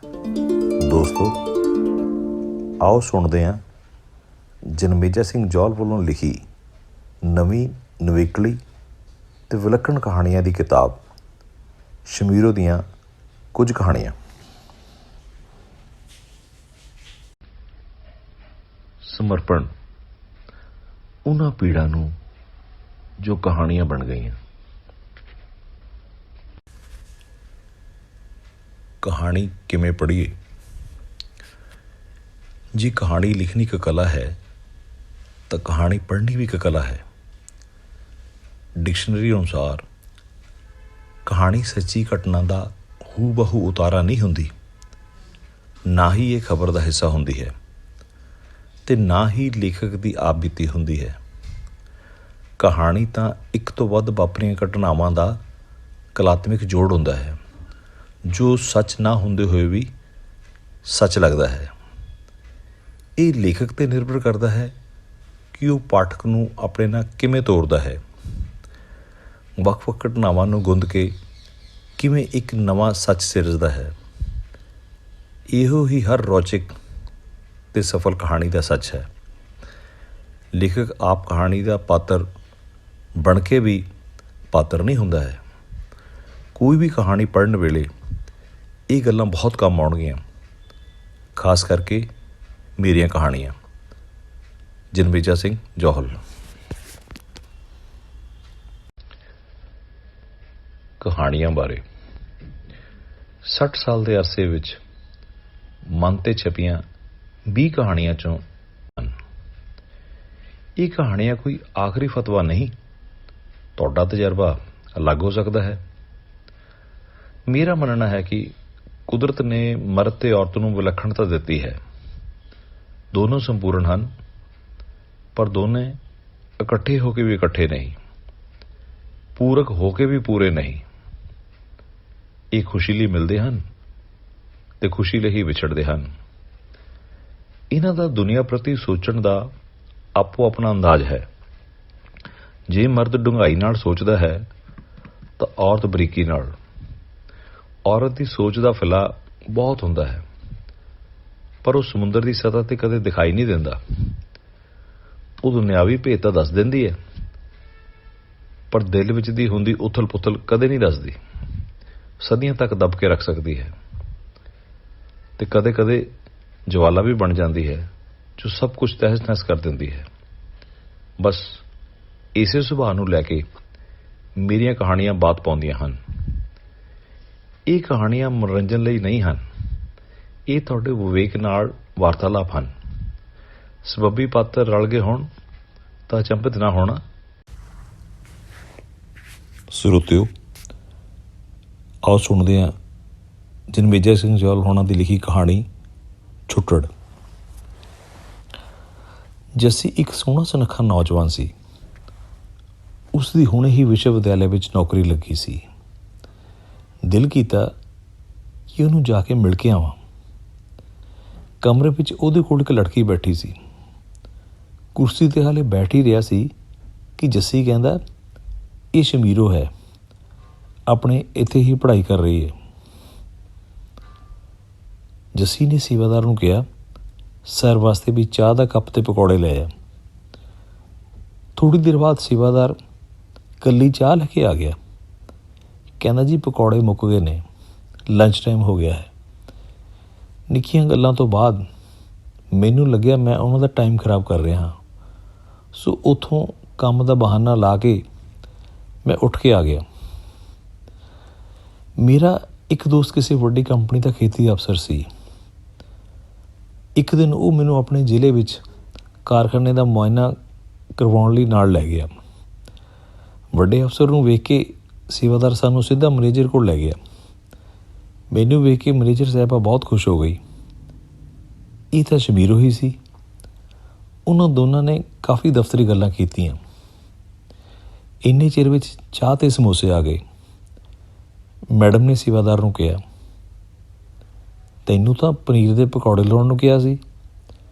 ਦੋਸਤੋ, ਆਓ ਸੁਣਦੇ ਹਾਂ ਜਨਮੇਜਾ ਸਿੰਘ ਜੌਹਲ ਵੱਲੋਂ ਲਿਖੀ ਨਵੀਂ ਨਿਵੇਕਲੀ ਅਤੇ ਵਿਲੱਖਣ ਕਹਾਣੀਆਂ ਦੀ ਕਿਤਾਬ ਸ਼ਮੀਰੋ ਦੀਆਂ ਕੁਝ ਕਹਾਣੀਆਂ। ਸਮਰਪਣ ਉਹਨਾਂ ਪੀੜਾਂ ਨੂੰ ਜੋ ਕਹਾਣੀਆਂ ਬਣ ਗਈਆਂ। ਕਹਾਣੀ ਕਿਵੇਂ ਪੜ੍ਹੀਏ? ਜੇ ਕਹਾਣੀ ਲਿਖਣੀ ਇੱਕ ਕਲਾ ਹੈ ਤਾਂ ਕਹਾਣੀ ਪੜ੍ਹਨੀ ਵੀ ਇੱਕ ਕਲਾ ਹੈ। ਡਿਕਸ਼ਨਰੀ ਅਨੁਸਾਰ ਕਹਾਣੀ ਸੱਚੀ ਘਟਨਾ ਦਾ ਹੂ ਬਹੂ ਉਤਾਰਾ ਨਹੀਂ ਹੁੰਦੀ, ਨਾ ਹੀ ਇਹ ਖਬਰ ਦਾ ਹਿੱਸਾ ਹੁੰਦੀ ਹੈ ਅਤੇ ਨਾ ਹੀ ਲੇਖਕ ਦੀ ਆਪ ਬੀਤੀ ਹੁੰਦੀ ਹੈ। ਕਹਾਣੀ ਤਾਂ ਇੱਕ ਤੋਂ ਵੱਧ ਵਾਪਰੀਆਂ ਘਟਨਾਵਾਂ ਦਾ ਕਲਾਤਮਿਕ ਜੋੜ ਹੁੰਦਾ ਹੈ, ਜੋ ਸੱਚ ਨਾ ਹੁੰਦੇ ਹੋਏ ਵੀ ਸੱਚ ਲੱਗਦਾ ਹੈ। ਇਹ ਲੇਖਕ 'ਤੇ ਨਿਰਭਰ ਕਰਦਾ ਹੈ ਕਿ ਉਹ ਪਾਠਕ ਨੂੰ ਆਪਣੇ ਨਾਲ ਕਿਵੇਂ ਤੋਰਦਾ ਹੈ, ਵੱਖ-ਵੱਖ ਘਟਨਾਵਾਂ ਨੂੰ ਗੁੰਦ ਕੇ ਕਿਵੇਂ ਇੱਕ ਨਵਾਂ ਸੱਚ ਸਿਰਜਦਾ ਹੈ। ਇਹੋ ਹੀ ਹਰ ਰੌਚਕ ਅਤੇ ਸਫਲ ਕਹਾਣੀ ਦਾ ਸੱਚ ਹੈ। ਲੇਖਕ ਆਪ ਕਹਾਣੀ ਦਾ ਪਾਤਰ ਬਣ ਕੇ ਵੀ ਪਾਤਰ ਨਹੀਂ ਹੁੰਦਾ ਹੈ। ਕੋਈ ਵੀ ਕਹਾਣੀ ਪੜ੍ਹਨ ਵੇਲੇ ਇਹ ਗੱਲਾਂ ਬਹੁਤ ਕੰਮ ਆਉਣਗੀਆਂ, ਖਾਸ ਕਰਕੇ ਮੇਰੀਆਂ ਕਹਾਣੀਆਂ। ਜਨਮੇਜਾ ਸਿੰਘ ਜੌਹਲ। ਕਹਾਣੀਆਂ ਬਾਰੇ 60 ਸਾਲ ਦੇ ਅਰਸੇ ਵਿੱਚ ਮਨ 'ਤੇ ਛਪੀਆਂ 20 ਕਹਾਣੀਆਂ 'ਚੋਂ ਹਨ। ਇਹ ਕਹਾਣੀਆਂ ਕੋਈ ਆਖਰੀ ਫਤਵਾ ਨਹੀਂ, ਤੁਹਾਡਾ ਤਜਰਬਾ ਅਲੱਗ ਹੋ ਸਕਦਾ ਹੈ। ਮੇਰਾ ਮੰਨਣਾ ਹੈ ਕਿ ਕੁਦਰਤ ਨੇ ਮਰਦ ਤੇ ਔਰਤ ਨੂੰ ਵਿਲੱਖਣਤਾ ਦਿੱਤੀ ਹੈ। ਦੋਨੋਂ ਸੰਪੂਰਨ ਹਨ, ਪਰ ਦੋਨੇ ਇਕੱਠੇ ਹੋ ਕੇ ਵੀ ਇਕੱਠੇ ਨਹੀਂ, ਪੂਰਕ ਹੋ ਕੇ ਵੀ ਪੂਰੇ ਨਹੀਂ। ਇਹ ਖੁਸ਼ੀ ਲਈ ਮਿਲਦੇ ਹਨ ਤੇ ਖੁਸ਼ੀ ਲਈ ਹੀ ਵਿਛੜਦੇ ਹਨ। ਇਹਨਾਂ ਦਾ ਦੁਨੀਆ ਪ੍ਰਤੀ ਸੋਚਣ ਦਾ ਆਪੋ ਆਪਣਾ ਅੰਦਾਜ਼ ਹੈ। ਜੇ ਮਰਦ ਡੂੰਘਾਈ ਨਾਲ ਸੋਚਦਾ ਹੈ ਤਾਂ ਔਰਤ ਬਰੀਕੀ ਨਾਲ। ਔਰਤ ਦੀ ਸੋਚ ਦਾ ਫੈਲਾਅ ਬਹੁਤ ਹੁੰਦਾ ਹੈ, ਪਰ ਉਹ ਸਮੁੰਦਰ ਦੀ ਸਤ੍ਹਾ 'ਤੇ ਕਦੇ ਦਿਖਾਈ ਨਹੀਂ ਦਿੰਦਾ। ਉਹ ਦੁਨਿਆਵੀ ਭੇਤ ਤਾਂ ਦੱਸ ਦਿੰਦੀ ਹੈ, ਪਰ ਦਿਲ ਵਿੱਚ ਦੀ ਹੁੰਦੀ ਉਥਲ ਪੁਥਲ ਕਦੇ ਨਹੀਂ ਦੱਸਦੀ। ਸਦੀਆਂ ਤੱਕ ਦੱਬ ਕੇ ਰੱਖ ਸਕਦੀ ਹੈ ਅਤੇ ਕਦੇ ਕਦੇ ਜਵਾਲਾ ਵੀ ਬਣ ਜਾਂਦੀ ਹੈ, ਜੋ ਸਭ ਕੁਝ ਤਹਿਸ ਨਹਿਸ ਕਰ ਦਿੰਦੀ ਹੈ। ਬਸ ਇਸੇ ਸੁਭਾਅ ਨੂੰ ਲੈ ਕੇ ਮੇਰੀਆਂ ਕਹਾਣੀਆਂ ਬਾਤ ਪਾਉਂਦੀਆਂ ਹਨ। ਇਹ ਕਹਾਣੀਆਂ ਮਨੋਰੰਜਨ ਲਈ ਨਹੀਂ ਹਨ, ਇਹ ਤੁਹਾਡੇ ਵਿਵੇਕ ਨਾਲ ਵਾਰਤਾਲਾਪ ਹਨ। ਸਬੱਬੀ ਪਾਤਰ ਰਲ ਗਏ ਹੋਣ ਤਾਂ ਅਚੰਭਿਤ ਨਾ ਹੋਣਾ। ਸਰੋਤਿਓ, ਆਓ ਸੁਣਦੇ ਹਾਂ ਜਨਮੇਜਾ ਸਿੰਘ ਜੌਹਲ ਹੋਣਾ ਦੀ ਲਿਖੀ ਕਹਾਣੀ ਛੁੱਟੜ। ਜੱਸੀ ਇੱਕ ਸੋਹਣਾ ਸੁਨੱਖਾ ਨੌਜਵਾਨ ਸੀ। ਉਸ ਦੀ ਹੁਣੇ ਹੀ ਵਿਸ਼ਵ ਵਿਦਿਆਲਿਆ ਵਿੱਚ ਨੌਕਰੀ ਲੱਗੀ ਸੀ। ਦਿਲ ਕੀਤਾ ਕਿ ਉਹਨੂੰ ਜਾ ਕੇ ਮਿਲ ਕੇ ਆਵਾਂ। ਕਮਰੇ ਵਿੱਚ ਉਹਦੇ ਕੋਲ ਇੱਕ ਲੜਕੀ ਬੈਠੀ ਸੀ। ਕੁਰਸੀ 'ਤੇ ਹਾਲੇ ਬੈਠ ਹੀ ਰਿਹਾ ਸੀ ਕਿ ਜੱਸੀ ਕਹਿੰਦਾ, ਇਹ ਸ਼ਮੀਰੋ ਹੈ, ਆਪਣੇ ਇੱਥੇ ਹੀ ਪੜ੍ਹਾਈ ਕਰ ਰਹੀ ਹੈ। ਜੱਸੀ ਨੇ ਸੇਵਾਦਾਰ ਨੂੰ ਕਿਹਾ, ਸਰ ਵਾਸਤੇ ਵੀ ਚਾਹ ਦਾ ਕੱਪ ਤੇ ਪਕੌੜੇ ਲੈ ਆ। ਥੋੜ੍ਹੀ ਦੇਰ ਬਾਅਦ ਸੇਵਾਦਾਰ ਇਕੱਲੀ ਚਾਹ ਲੈ ਕੇ ਆ ਗਿਆ। ਕਹਿੰਦਾ, ਜੀ ਪਕੌੜੇ ਮੁੱਕ ਗਏ ਨੇ, ਲੰਚ ਟਾਈਮ ਹੋ ਗਿਆ ਹੈ। ਨਿੱਕੀਆਂ ਗੱਲਾਂ ਤੋਂ ਬਾਅਦ ਮੈਨੂੰ ਲੱਗਿਆ ਮੈਂ ਉਹਨਾਂ ਦਾ ਟਾਈਮ ਖਰਾਬ ਕਰ ਰਿਹਾ ਹਾਂ, ਸੋ ਉੱਥੋਂ ਕੰਮ ਦਾ ਬਹਾਨਾ ਲਾ ਕੇ ਮੈਂ ਉੱਠ ਕੇ ਆ ਗਿਆ। ਮੇਰਾ ਇੱਕ ਦੋਸਤ ਕਿਸੇ ਵੱਡੀ ਕੰਪਨੀ ਦਾ ਖੇਤੀ ਅਫਸਰ ਸੀ। ਇੱਕ ਦਿਨ ਉਹ ਮੈਨੂੰ ਆਪਣੇ ਜ਼ਿਲ੍ਹੇ ਵਿੱਚ ਕਾਰਖਾਨੇ ਦਾ ਮੁਆਇਨਾ ਕਰਵਾਉਣ ਲਈ ਨਾਲ ਲੈ ਗਿਆ। ਵੱਡੇ ਅਫਸਰ ਨੂੰ ਵੇਖ ਕੇ ਸੇਵਾਦਾਰ ਸਾਨੂੰ ਸਿੱਧਾ ਮੈਨੇਜਰ ਕੋਲ ਲੈ ਗਿਆ। ਮੈਨੂੰ ਵੇਖ ਕੇ ਮੈਨੇਜਰ ਸਾਹਿਬਾ ਬਹੁਤ ਖੁਸ਼ ਹੋ ਗਈ। ਇਹ ਤਾਂ ਸ਼ਮੀਰੋ ਹੀ ਸੀ। ਉਹਨਾਂ ਦੋਨਾਂ ਨੇ ਕਾਫੀ ਦਫ਼ਤਰੀ ਗੱਲਾਂ ਕੀਤੀਆਂ। ਇੰਨੇ ਚਿਰ ਵਿੱਚ ਚਾਹ ਅਤੇ ਸਮੋਸੇ ਆ ਗਏ। ਮੈਡਮ ਨੇ ਸੇਵਾਦਾਰ ਨੂੰ ਕਿਹਾ, ਤੈਨੂੰ ਤਾਂ ਪਨੀਰ ਦੇ ਪਕੌੜੇ ਲਾਉਣ ਨੂੰ ਕਿਹਾ ਸੀ।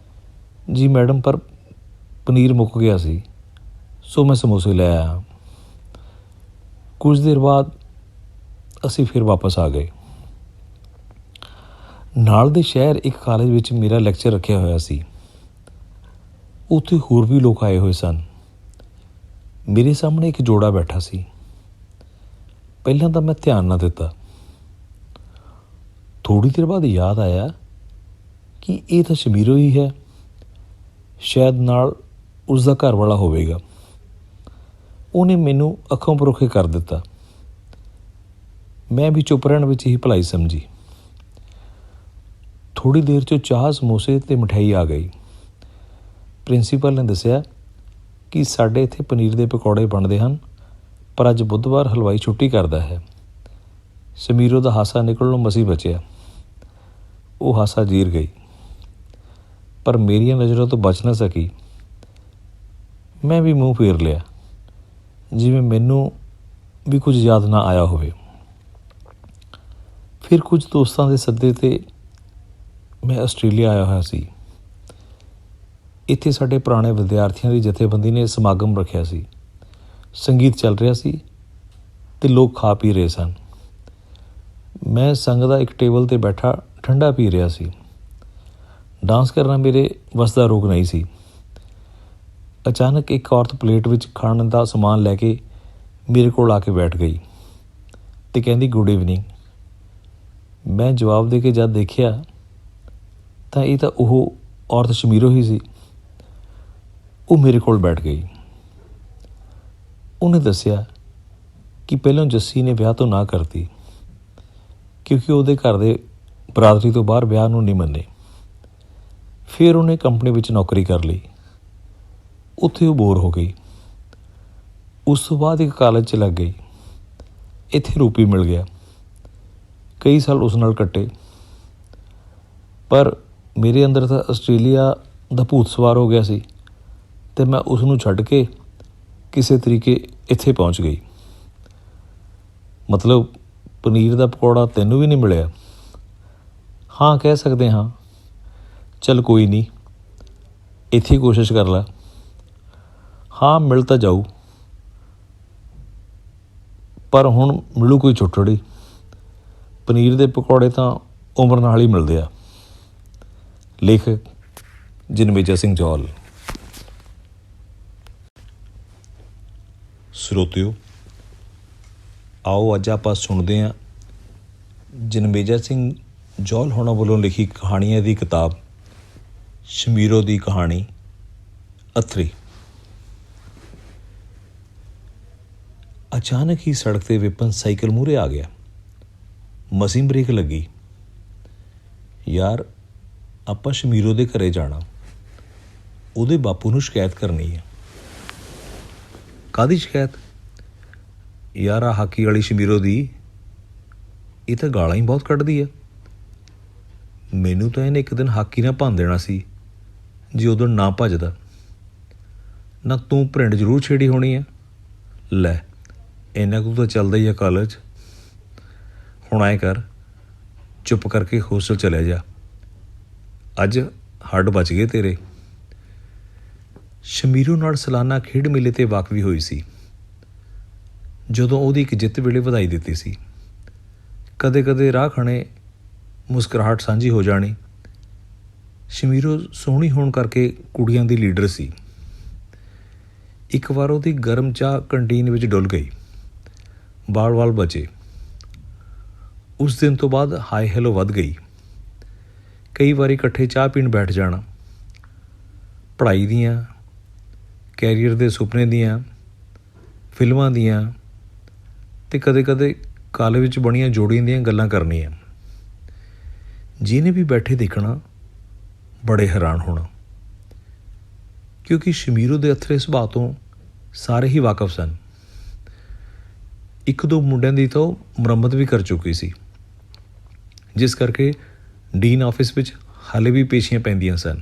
ਜੀ ਮੈਡਮ, ਪਰ ਪਨੀਰ ਮੁੱਕ ਗਿਆ ਸੀ, ਸੋ ਮੈਂ ਸਮੋਸੇ ਲੈ ਆਇਆ। ਕੁਝ ਦੇਰ ਬਾਅਦ ਅਸੀਂ ਫਿਰ ਵਾਪਸ ਆ ਗਏ। ਨਾਲ ਦੇ ਸ਼ਹਿਰ ਇੱਕ ਕਾਲਜ ਵਿੱਚ ਮੇਰਾ ਲੈਕਚਰ ਰੱਖਿਆ ਹੋਇਆ ਸੀ। ਉੱਥੇ ਹੋਰ ਵੀ ਲੋਕ ਆਏ ਹੋਏ ਸਨ। ਮੇਰੇ ਸਾਹਮਣੇ ਇੱਕ ਜੋੜਾ ਬੈਠਾ ਸੀ। ਪਹਿਲਾਂ ਤਾਂ ਮੈਂ ਧਿਆਨ ਨਾ ਦਿੱਤਾ। ਥੋੜ੍ਹੀ ਦੇਰ ਬਾਅਦ ਯਾਦ ਆਇਆ ਕਿ ਇਹ ਤਾਂ ਸ਼ਮੀਰੋ ਹੀ ਹੈ। ਸ਼ਾਇਦ ਨਾਲ ਉਸਦਾ ਘਰ ਵਾਲਾ ਹੋਵੇਗਾ। ਉਹਨੇ ਮੈਨੂੰ ਅੱਖੋਂ ਪਰੋਖੇ ਕਰ ਦਿੱਤਾ। ਮੈਂ ਵੀ ਚੁੱਪ ਰਹਿਣ ਵਿੱਚ ਹੀ ਭਲਾਈ ਸਮਝੀ। ਥੋੜ੍ਹੀ ਦੇਰ 'ਚ ਚਾਹ, ਸਮੋਸੇ ਅਤੇ ਮਠਿਆਈ ਆ ਗਈ। ਪ੍ਰਿੰਸੀਪਲ ਨੇ ਦੱਸਿਆ ਕਿ ਸਾਡੇ ਇੱਥੇ ਪਨੀਰ ਦੇ ਪਕੌੜੇ ਬਣਦੇ ਹਨ, ਪਰ ਅੱਜ ਬੁੱਧਵਾਰ ਹਲਵਾਈ ਛੁੱਟੀ ਕਰਦਾ ਹੈ। ਸ਼ਮੀਰੋ ਦਾ ਹਾਸਾ ਨਿਕਲਣੋਂ ਮਸੀਂ ਬਚਿਆ। ਉਹ ਹਾਸਾ ਜੀਰ ਗਈ, ਪਰ ਮੇਰੀਆਂ ਨਜ਼ਰਾਂ ਤੋਂ ਬਚ ਨਾ ਸਕੀ। ਮੈਂ ਵੀ ਮੂੰਹ ਫੇਰ ਲਿਆ, ਜਿਵੇਂ ਮੈਨੂੰ ਵੀ ਕੁਝ ਯਾਦ ਨਾ ਆਇਆ ਹੋਵੇ। ਫਿਰ ਕੁਝ ਦੋਸਤਾਂ ਦੇ ਸੱਦੇ 'ਤੇ ਮੈਂ ਆਸਟ੍ਰੇਲੀਆ ਆਇਆ ਹੋਇਆ ਸੀ। ਇੱਥੇ ਸਾਡੇ ਪੁਰਾਣੇ ਵਿਦਿਆਰਥੀਆਂ ਦੀ ਜਥੇਬੰਦੀ ਨੇ ਸਮਾਗਮ ਰੱਖਿਆ ਸੀ। ਸੰਗੀਤ ਚੱਲ ਰਿਹਾ ਸੀ ਅਤੇ ਲੋਕ ਖਾ ਪੀ ਰਹੇ ਸਨ। ਮੈਂ ਸੰਗ ਦਾ ਇੱਕ ਟੇਬਲ 'ਤੇ ਬੈਠਾ ਠੰਡਾ ਪੀ ਰਿਹਾ ਸੀ। ਡਾਂਸ ਕਰਨਾ ਮੇਰੇ ਵੱਸ ਦਾ ਰੋਗ ਨਹੀਂ ਸੀ। ਅਚਾਨਕ ਇੱਕ ਔਰਤ ਪਲੇਟ ਵਿੱਚ ਖਾਣ ਦਾ ਸਮਾਨ ਲੈ ਕੇ ਮੇਰੇ ਕੋਲ ਆ ਕੇ ਬੈਠ ਗਈ ਅਤੇ ਕਹਿੰਦੀ, ਗੁੱਡ ਈਵਨਿੰਗ। ਮੈਂ ਜਵਾਬ ਦੇ ਕੇ ਜਦ ਦੇਖਿਆ ਤਾਂ ਇਹ ਤਾਂ ਉਹ ਔਰਤ ਸ਼ਮੀਰੋ ਹੀ ਸੀ। ਉਹ ਮੇਰੇ ਕੋਲ ਬੈਠ ਗਈ। ਉਹਨੇ ਦੱਸਿਆ ਕਿ ਪਹਿਲਾਂ ਜੱਸੀ ਨੇ ਵਿਆਹ ਤੋਂ ਨਾ ਕਰਤੀ, ਕਿਉਂਕਿ ਉਹਦੇ ਘਰ ਦੇ ਬਰਾਦਰੀ ਤੋਂ ਬਾਹਰ ਵਿਆਹ ਨੂੰ ਨਹੀਂ ਮੰਨੇ। ਫਿਰ ਉਹਨੇ ਕੰਪਨੀ ਵਿੱਚ ਨੌਕਰੀ ਕਰ ਲਈ। ਉੱਥੇ ਉਹ ਬੋਰ ਹੋ ਗਈ। ਉਸ ਤੋਂ ਬਾਅਦ ਇੱਕ ਕਾਲਜ 'ਚ ਲੱਗ ਗਈ। ਇੱਥੇ ਰੂਪੀ ਮਿਲ ਗਿਆ। ਕਈ ਸਾਲ ਉਸ ਨਾਲ ਕੱਟੇ, ਪਰ ਮੇਰੇ ਅੰਦਰ ਤਾਂ ਆਸਟ੍ਰੇਲੀਆ ਦਾ ਭੂਤ ਸਵਾਰ ਹੋ ਗਿਆ ਸੀ ਅਤੇ ਮੈਂ ਉਸ ਨੂੰ ਛੱਡ ਕੇ ਕਿਸੇ ਤਰੀਕੇ ਇੱਥੇ ਪਹੁੰਚ ਗਈ। ਮਤਲਬ ਪਨੀਰ ਦਾ ਪਕੌੜਾ ਤੈਨੂੰ ਵੀ ਨਹੀਂ ਮਿਲਿਆ? ਹਾਂ, ਕਹਿ ਸਕਦੇ ਹਾਂ। ਚੱਲ ਕੋਈ ਨਹੀਂ, ਇੱਥੇ ਹੀ ਕੋਸ਼ਿਸ਼ ਕਰ ਲੈ। ਹਾਂ, ਮਿਲ ਤਾਂ ਜਾਊ, ਪਰ ਹੁਣ ਮਿਲੂ ਕੋਈ ਛੁੱਟੜੀ। ਪਨੀਰ ਦੇ ਪਕੌੜੇ ਤਾਂ ਉਮਰ ਨਾਲ ਹੀ ਮਿਲਦੇ ਆ। ਲੇਖਕ ਜਨਮੇਜਾ ਸਿੰਘ ਜੌਲ। ਸਰੋਤਿਓ, ਆਓ ਅੱਜ ਆਪਾਂ ਸੁਣਦੇ ਹਾਂ ਜਨਮੇਜਾ ਸਿੰਘ ਜੌਲ ਹੋਣਾ ਵੱਲੋਂ ਲਿਖੀ ਕਹਾਣੀਆਂ ਦੀ ਕਿਤਾਬ ਸ਼ਮੀਰੋ ਦੀ ਕਹਾਣੀ ਅੱਥਰੀ। ਅਚਾਨਕ ਹੀ ਸੜਕ 'ਤੇ ਵਿਪਨ ਸਾਈਕਲ ਮੂਹਰੇ ਆ ਗਿਆ। ਮਸੀਂ ਬ੍ਰੇਕ ਲੱਗੀ। ਯਾਰ, ਆਪਾਂ ਸ਼ਮੀਰੋ ਦੇ ਘਰੇ ਜਾਣਾ। ਉਹਦੇ ਬਾਪੂ ਨੂੰ ਸ਼ਿਕਾਇਤ ਕਰਨੀ ਹੈ। ਕਾਹਦੀ ਸ਼ਿਕਾਇਤ? ਯਾਰ, ਆ ਹਾਕੀ ਵਾਲੀ ਸ਼ਮੀਰੋ ਦੀ। ਇਹ ਤਾਂ ਗਾਲਾਂ ਹੀ ਬਹੁਤ ਕੱਢਦੀ ਆ। ਮੈਨੂੰ ਤਾਂ ਇਹਨੇ ਇੱਕ ਦਿਨ ਹਾਕੀ ਨਾਲ ਭੰਨ ਦੇਣਾ ਸੀ ਜੇ ਉਦੋਂ ਨਾ ਭੱਜਦਾ। ਨਾ ਤੂੰ ਪ੍ਰਿੰਟ ਜ਼ਰੂਰ ਛੇੜੀ ਹੋਣੀ ਆ। ਲੈ, ਇੰਨਾ ਕੁ ਤਾਂ ਚੱਲਦਾ ਹੀ ਆ ਕਾਲਜ। ਹੁਣ ਐਂ ਕਰ, ਚੁੱਪ ਕਰਕੇ ਹੋਸਟਲ ਚਲਿਆ ਜਾ। ਅੱਜ ਹੱਡ ਬਚ ਗਏ ਤੇਰੇ। ਸ਼ਮੀਰੋ ਨਾਲ ਸਾਲਾਨਾ ਖੇਡ ਮੇਲੇ 'ਤੇ ਵਾਕਫੀ ਹੋਈ ਸੀ, ਜਦੋਂ ਉਹਦੀ ਇੱਕ ਜਿੱਤ ਵੇਲੇ ਵਧਾਈ ਦਿੱਤੀ ਸੀ। ਕਦੇ ਕਦੇ ਰਾਹ ਖਣੇ ਮੁਸਕਰਾਹਟ ਸਾਂਝੀ ਹੋ ਜਾਣੀ। ਸ਼ਮੀਰੋ ਸੋਹਣੀ ਹੋਣ ਕਰਕੇ ਕੁੜੀਆਂ ਦੀ ਲੀਡਰ ਸੀ। ਇੱਕ ਵਾਰ ਉਹਦੀ ਗਰਮ ਚਾਹ ਕੰਟੀਨ ਵਿੱਚ ਡੁੱਲ ਗਈ। ਵਾਲ ਬਚੇ। ਉਸ ਦਿਨ ਤੋਂ ਬਾਅਦ ਹਾਈ ਹੈਲੋ ਵੱਧ ਗਈ। ਕਈ ਵਾਰੀ ਇਕੱਠੇ ਚਾਹ ਪੀਣ ਬੈਠ ਜਾਣਾ। ਪੜ੍ਹਾਈ ਦੀਆਂ, ਕੈਰੀਅਰ ਦੇ ਸੁਪਨੇ ਦੀਆਂ, ਫਿਲਮਾਂ ਦੀਆਂ ਅਤੇ ਕਦੇ ਕਦੇ ਕਾਲਜ ਵਿੱਚ ਬਣੀਆਂ ਜੋੜੀਆਂ ਦੀਆਂ ਗੱਲਾਂ ਕਰਨੀਆਂ। ਜਿਹਨੇ ਵੀ ਬੈਠੇ ਦੇਖਣਾ ਬੜੇ ਹੈਰਾਨ ਹੋਣਾ, ਕਿਉਂਕਿ ਸ਼ਮੀਰੋ ਦੇ ਅਥਰੇ ਸੁਭਾਅ ਤੋਂ ਸਾਰੇ ਹੀ ਵਾਕਫ ਸਨ। ਇੱਕ ਦੋ ਮੁੰਡਿਆਂ ਦੀ ਤਾਂ ਉਹ ਮੁਰੰਮਤ ਵੀ ਕਰ ਚੁੱਕੀ ਸੀ, ਜਿਸ ਕਰਕੇ ਡੀਨ ਆਫਿਸ ਵਿੱਚ ਹਾਲੇ ਵੀ ਪੇਸ਼ੀਆਂ ਪੈਂਦੀਆਂ ਸਨ।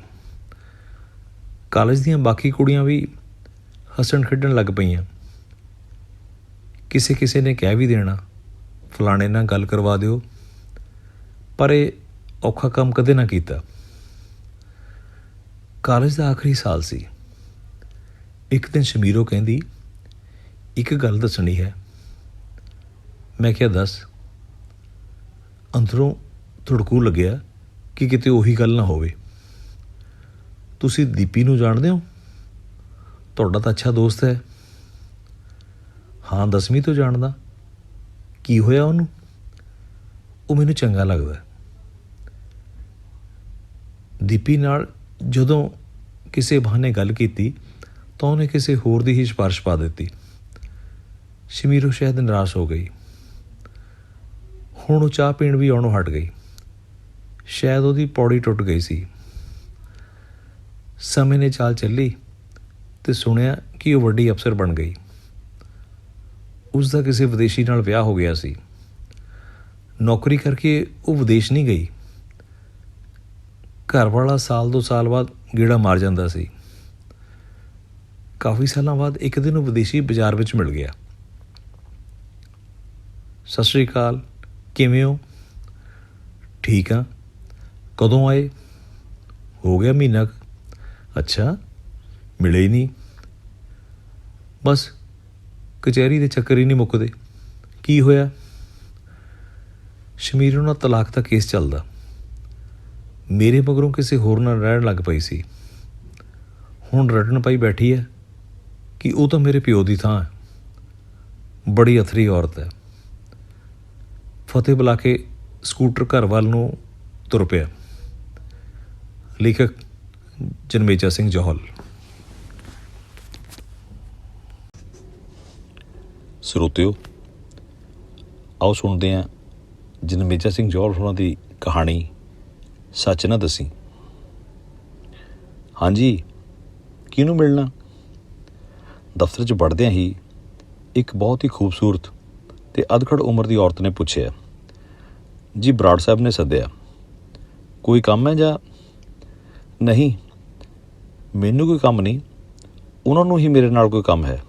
ਕਾਲਜ ਦੀਆਂ ਬਾਕੀ ਕੁੜੀਆਂ ਵੀ ਹੱਸਣ ਖੇਡਣ ਲੱਗ ਪਈਆਂ। ਕਿਸੇ ਨੇ ਕਹਿ ਵੀ ਦੇਣਾ, ਫਲਾਣੇ ਨਾਲ ਗੱਲ ਕਰਵਾ ਦਿਓ, ਪਰ ਇਹ ਔਖਾ ਕੰਮ ਕਦੇ ਨਾ ਕੀਤਾ। ਕਾਲਜ ਦਾ ਆਖਰੀ ਸਾਲ ਸੀ। ਇੱਕ ਦਿਨ ਸ਼ਮੀਰੋ ਕਹਿੰਦੀ, ਇੱਕ ਗੱਲ ਦੱਸਣੀ ਹੈ। ਮੈਂ ਕਿਹਾ, ਦੱਸ। ਅੰਦਰੋਂ ਧੁੜਕੂ ਲੱਗਿਆ ਕਿ ਕਿਤੇ ਉਹੀ ਗੱਲ ਨਾ ਹੋਵੇ। ਤੁਸੀਂ ਦੀਪੀ ਨੂੰ ਜਾਣਦੇ ਹੋ? ਤੁਹਾਡਾ ਤਾਂ ਅੱਛਾ ਦੋਸਤ ਹੈ। ਹਾਂ, 10ਵੀਂ ਤੋਂ ਜਾਣਦਾ। ਕੀ ਹੋਇਆ ਉਹਨੂੰ? ਉਹ ਮੈਨੂੰ ਚੰਗਾ ਲੱਗਦਾ। ਦੀਪੀ ਨਾਲ ਜਦੋਂ ਕਿਸੇ ਬਹਾਨੇ ਗੱਲ ਕੀਤੀ ਤਾਂ ਉਹਨੇ ਕਿਸੇ ਹੋਰ ਦੀ ਹੀ ਸਿਫਾਰਿਸ਼ ਪਾ ਦਿੱਤੀ। ਸ਼ਮੀਰੋ ਸ਼ਾਇਦ ਨਿਰਾਸ਼ ਹੋ ਗਈ। ਹੁਣ ਉਹ ਚਾਹ ਪੀਣ ਵੀ ਆਉਣੋਂ ਹਟ ਗਈ। ਸ਼ਾਇਦ ਉਹਦੀ ਪੌੜੀ ਟੁੱਟ ਗਈ ਸੀ। ਸਮੇਂ ਨੇ ਚਾਲ ਚੱਲੀ ਅਤੇ ਸੁਣਿਆ ਕਿ ਉਹ ਵੱਡੀ ਅਫਸਰ ਬਣ ਗਈ। ਉਸ ਦਾ ਕਿਸੇ ਵਿਦੇਸ਼ੀ ਨਾਲ ਵਿਆਹ ਹੋ ਗਿਆ ਸੀ। ਨੌਕਰੀ ਕਰਕੇ ਉਹ ਵਿਦੇਸ਼ ਨਹੀਂ ਗਈ। ਘਰ ਵਾਲਾ ਸਾਲ 2 ਸਾਲ ਬਾਅਦ ਗੇੜਾ ਮਾਰ ਜਾਂਦਾ ਸੀ। ਕਾਫੀ ਸਾਲਾਂ ਬਾਅਦ ਇੱਕ ਦਿਨ ਉਹ ਵਿਦੇਸ਼ੀ ਬਾਜ਼ਾਰ ਵਿੱਚ ਮਿਲ ਗਿਆ। ਸਤਿ ਸ਼੍ਰੀ ਅਕਾਲ, ਕਿਵੇਂ ਹੋ? ਠੀਕ ਆ। ਕਦੋਂ ਆਏ? ਹੋ ਗਿਆ ਮਹੀਨਾ ਕੁ। ਅੱਛਾ, ਮਿਲੇ ਹੀ ਨਹੀਂ। ਬਸ ਕਚਹਿਰੀ ਦੇ ਚੱਕਰ ਹੀ ਨਹੀਂ ਮੁੱਕਦੇ। ਕੀ ਹੋਇਆ? ਸ਼ਮੀਰੋ ਨਾਲ ਤਲਾਕ ਦਾ ਕੇਸ ਚੱਲਦਾ। ਮੇਰੇ ਮਗਰੋਂ ਕਿਸੇ ਹੋਰ ਨਾਲ ਰਹਿਣ ਲੱਗ ਪਈ ਸੀ। ਹੁਣ ਰਟਣ ਪਾਈ ਬੈਠੀ ਹੈ ਕਿ ਉਹ ਤਾਂ ਮੇਰੇ ਪਿਓ ਦੀ ਥਾਂ ਹੈ। ਬੜੀ ਅਥਰੀ ਔਰਤ ਹੈ। ਫਤਿਹ ਬੁਲਾ ਕੇ ਸਕੂਟਰ ਘਰ ਵੱਲ ਨੂੰ ਤੁਰ ਪਿਆ। ਲੇਖਕ ਜਨਮੇਜਾ ਸਿੰਘ ਜੌਹਲ। ਸਰੋਤਿਓ, ਆਓ ਸੁਣਦੇ ਹਾਂ ਜਨਮੇਜਾ ਸਿੰਘ ਜੌਹਲ ਹੋਰਾਂ ਦੀ ਕਹਾਣੀ ਸੱਚ ਨਾ ਦੱਸੀ। ਹਾਂਜੀ, ਕਿਹਨੂੰ ਮਿਲਣਾ? ਦਫ਼ਤਰ 'ਚ ਵੜਦਿਆਂ ਹੀ ਇੱਕ ਬਹੁਤ ਹੀ ਖੂਬਸੂਰਤ ਅਤੇ ਅਧਖੜ ਉਮਰ ਦੀ ਔਰਤ ਨੇ ਪੁੱਛਿਆ, ਜੀ ਬਰਾੜ ਸਾਹਿਬ ਨੇ ਸੱਦਿਆ, ਕੋਈ ਕੰਮ ਹੈ ਜਾਂ? ਨਹੀਂ, ਮੈਨੂੰ ਕੋਈ ਕੰਮ ਨਹੀਂ, ਉਹਨਾਂ ਨੂੰ ਹੀ ਮੇਰੇ ਨਾਲ ਕੋਈ ਕੰਮ ਹੈ।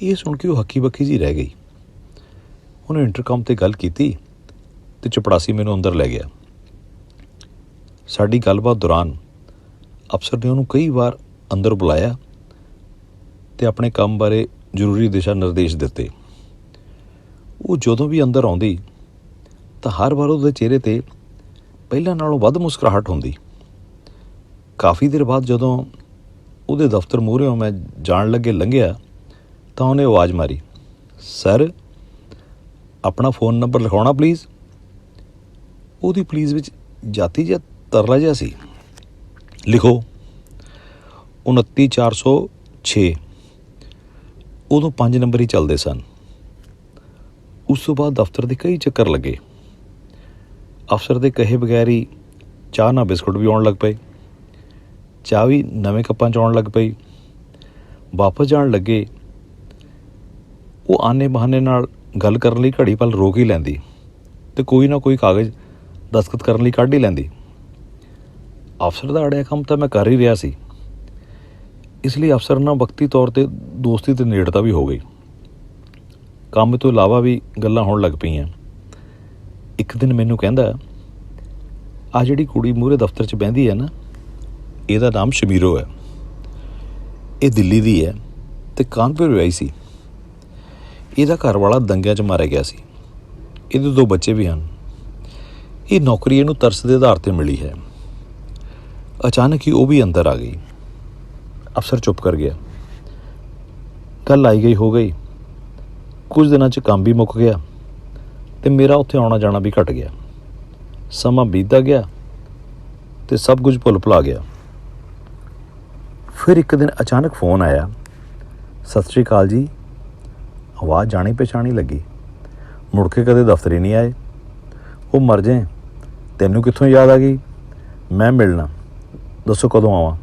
ਇਹ ਸੁਣ ਕੇ ਉਹ ਹੱਕੀ ਬੱਕੀ ਜਿਹੀ ਰਹਿ ਗਈ। ਉਹਨੇ ਇੰਟਰਕਾਮ 'ਤੇ ਗੱਲ ਕੀਤੀ ਅਤੇ ਚਪੜਾਸੀ ਮੈਨੂੰ ਅੰਦਰ ਲੈ ਗਿਆ। ਸਾਡੀ ਗੱਲਬਾਤ ਦੌਰਾਨ ਅਫਸਰ ਨੇ ਉਹਨੂੰ ਕਈ ਵਾਰ ਅੰਦਰ ਬੁਲਾਇਆ ਅਤੇ ਆਪਣੇ ਕੰਮ ਬਾਰੇ ਜ਼ਰੂਰੀ ਦਿਸ਼ਾ ਨਿਰਦੇਸ਼ ਦਿੱਤੇ। ਉਹ ਜਦੋਂ ਵੀ ਅੰਦਰ ਆਉਂਦੀ ਤਾਂ ਹਰ ਵਾਰ ਉਹਦੇ ਚਿਹਰੇ 'ਤੇ ਪਹਿਲਾਂ ਨਾਲੋਂ ਵੱਧ ਮੁਸਕਰਾਹਟ ਹੁੰਦੀ। ਕਾਫੀ ਦੇਰ ਬਾਅਦ ਜਦੋਂ ਉਹਦੇ ਦਫ਼ਤਰ ਮੂਹਰਿਓਂ ਮੈਂ ਜਾਣ ਲੱਗੇ ਲੰਘਿਆ ਤਾਂ ਉਹਨੇ ਆਵਾਜ਼ ਮਾਰੀ, ਸਰ ਆਪਣਾ ਫ਼ੋਨ ਨੰਬਰ ਲਿਖਾਉਣਾ ਪਲੀਜ਼। ਉਹਦੀ ਪਲੀਜ਼ ਵਿੱਚ ਜਾਤੀ ਜਿਹਾ ਤਰਲਾ ਜਿਹਾ ਸੀ। ਲਿਖੋ 29406। ਉਦੋਂ 5 ਨੰਬਰ ਹੀ ਚੱਲਦੇ ਸਨ। ਉਸ ਤੋਂ ਬਾਅਦ ਦਫ਼ਤਰ ਦੇ ਕਈ ਚੱਕਰ ਲੱਗੇ। ਅਫਸਰ ਦੇ ਕਹੇ ਬਗੈਰ ਹੀ ਚਾਹ ਨਾਲ ਬਿਸਕੁਟ ਵੀ ਆਉਣ ਲੱਗ ਪਏ। ਚਾਹ ਵੀ ਨਵੇਂ ਕੱਪਾਂ 'ਚ ਆਉਣ ਲੱਗ ਪਈ। ਵਾਪਸ ਜਾਣ ਲੱਗੇ ਉਹ ਆਨੇ ਬਹਾਨੇ ਨਾਲ ਗੱਲ ਕਰਨ ਲਈ ਘੜੀ ਪਲ ਰੋਕ ਹੀ ਲੈਂਦੀ ਅਤੇ ਕੋਈ ਨਾ ਕੋਈ ਕਾਗਜ਼ ਦਸਤਖਤ ਕਰਨ ਲਈ ਕੱਢ ਹੀ ਲੈਂਦੀ। ਅਫਸਰ ਦਾ ਅੜਿਆ ਕੰਮ ਤਾਂ ਮੈਂ ਕਰ ਹੀ ਰਿਹਾ ਸੀ, ਇਸ ਲਈ ਅਫਸਰ ਨਾਲ ਵਕਤੀ ਤੌਰ 'ਤੇ ਦੋਸਤੀ ਅਤੇ ਨੇੜਤਾ ਵੀ ਹੋ ਗਈ। ਕੰਮ ਤੋਂ ਇਲਾਵਾ ਵੀ ਗੱਲਾਂ ਹੋਣ ਲੱਗ ਪਈਆਂ। ਇੱਕ ਦਿਨ ਮੈਨੂੰ ਕਹਿੰਦਾ, ਆਹ ਜਿਹੜੀ ਕੁੜੀ ਮੂਹਰੇ ਦਫ਼ਤਰ 'ਚ ਬਹਿੰਦੀ ਹੈ ਨਾ, ਇਹਦਾ ਨਾਮ ਸ਼ਮੀਰੋ ਹੈ। ਇਹ ਦਿੱਲੀ ਦੀ ਹੈ ਅਤੇ ਕਾਨਪੁਰ ਵਿਆਹੀ ਸੀ। ਇਹਦਾ ਘਰ ਵਾਲਾ ਦੰਗਿਆਂ 'ਚ ਮਾਰਿਆ ਗਿਆ ਸੀ। ਇਹਦੇ 2 ਬੱਚੇ ਵੀ ਹਨ। ਇਹ ਨੌਕਰੀ ਇਹਨੂੰ ਤਰਸ ਦੇ ਆਧਾਰ 'ਤੇ ਮਿਲੀ ਹੈ। ਅਚਾਨਕ ਹੀ ਉਹ ਵੀ ਅੰਦਰ ਆ ਗਈ। ਅਫਸਰ ਚੁੱਪ ਕਰ ਗਿਆ। ਗੱਲ ਆਈ ਗਈ ਹੋ ਗਈ। ਕੁਝ ਦਿਨਾਂ 'ਚ ਕੰਮ ਵੀ ਮੁੱਕ ਗਿਆ ਅਤੇ ਮੇਰਾ ਉੱਥੇ ਆਉਣਾ ਜਾਣਾ ਵੀ ਘੱਟ ਗਿਆ। ਸਮਾਂ ਬੀਤਦਾ ਗਿਆ ਅਤੇ ਸਭ ਕੁਝ ਭੁੱਲ ਭੁਲਾ ਗਿਆ। ਫਿਰ ਇੱਕ ਦਿਨ ਅਚਾਨਕ ਫ਼ੋਨ ਆਇਆ, ਸਤਿ ਸ਼੍ਰੀ ਅਕਾਲ ਜੀ। ਆਵਾਜ਼ ਜਾਣੀ ਪਛਾਣੀ ਲੱਗੀ। ਮੁੜ ਕੇ ਕਦੇ ਦਫ਼ਤਰ ਹੀ ਨਹੀਂ ਆਏ। ਉਹ ਮਰ ਜਾਏ, ਤੈਨੂੰ ਕਿੱਥੋਂ ਯਾਦ ਆ ਗਈ? ਮੈਂ ਮਿਲਣਾ, ਦੱਸੋ ਕਦੋਂ ਆਵਾਂ?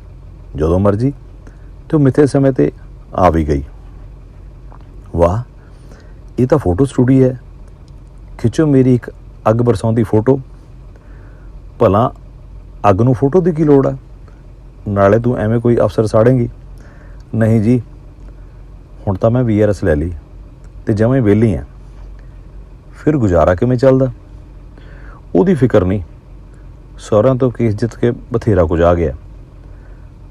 ਜਦੋਂ ਮਰਜ਼ੀ। ਅਤੇ ਉਹ ਮਿੱਥੇ ਸਮੇਂ 'ਤੇ ਆ ਵੀ ਗਈ। ਵਾਹ, ਇਹ ਤਾਂ ਫੋਟੋ ਸਟੂਡੀਓ ਹੈ। ਖਿੱਚੋ ਮੇਰੀ ਇੱਕ ਅੱਗ ਬਰਸਾਉਂਦੀ ਫੋਟੋ। ਭਲਾ ਅੱਗ ਨੂੰ ਫੋਟੋ ਦੀ ਕੀ ਲੋੜ ਆ? ਨਾਲੇ ਤੂੰ ਐਵੇਂ ਕੋਈ ਅਫਸਰ ਸਾੜੇਂਗੀ? ਨਹੀਂ ਜੀ, ਹੁਣ ਤਾਂ ਮੈਂ VRS ਲੈ ਲਈ ਅਤੇ ਜਮਾਂ ਹੀ ਵਿਹਲੀ ਹਾਂ। ਫਿਰ ਗੁਜ਼ਾਰਾ ਕਿਵੇਂ ਚੱਲਦਾ? ਉਹਦੀ ਫਿਕਰ ਨਹੀਂ, ਸਹੁਰਿਆਂ ਤੋਂ ਕੇਸ ਜਿੱਤ ਕੇ ਬਥੇਰਾ ਕੁਝ ਆ ਗਿਆ।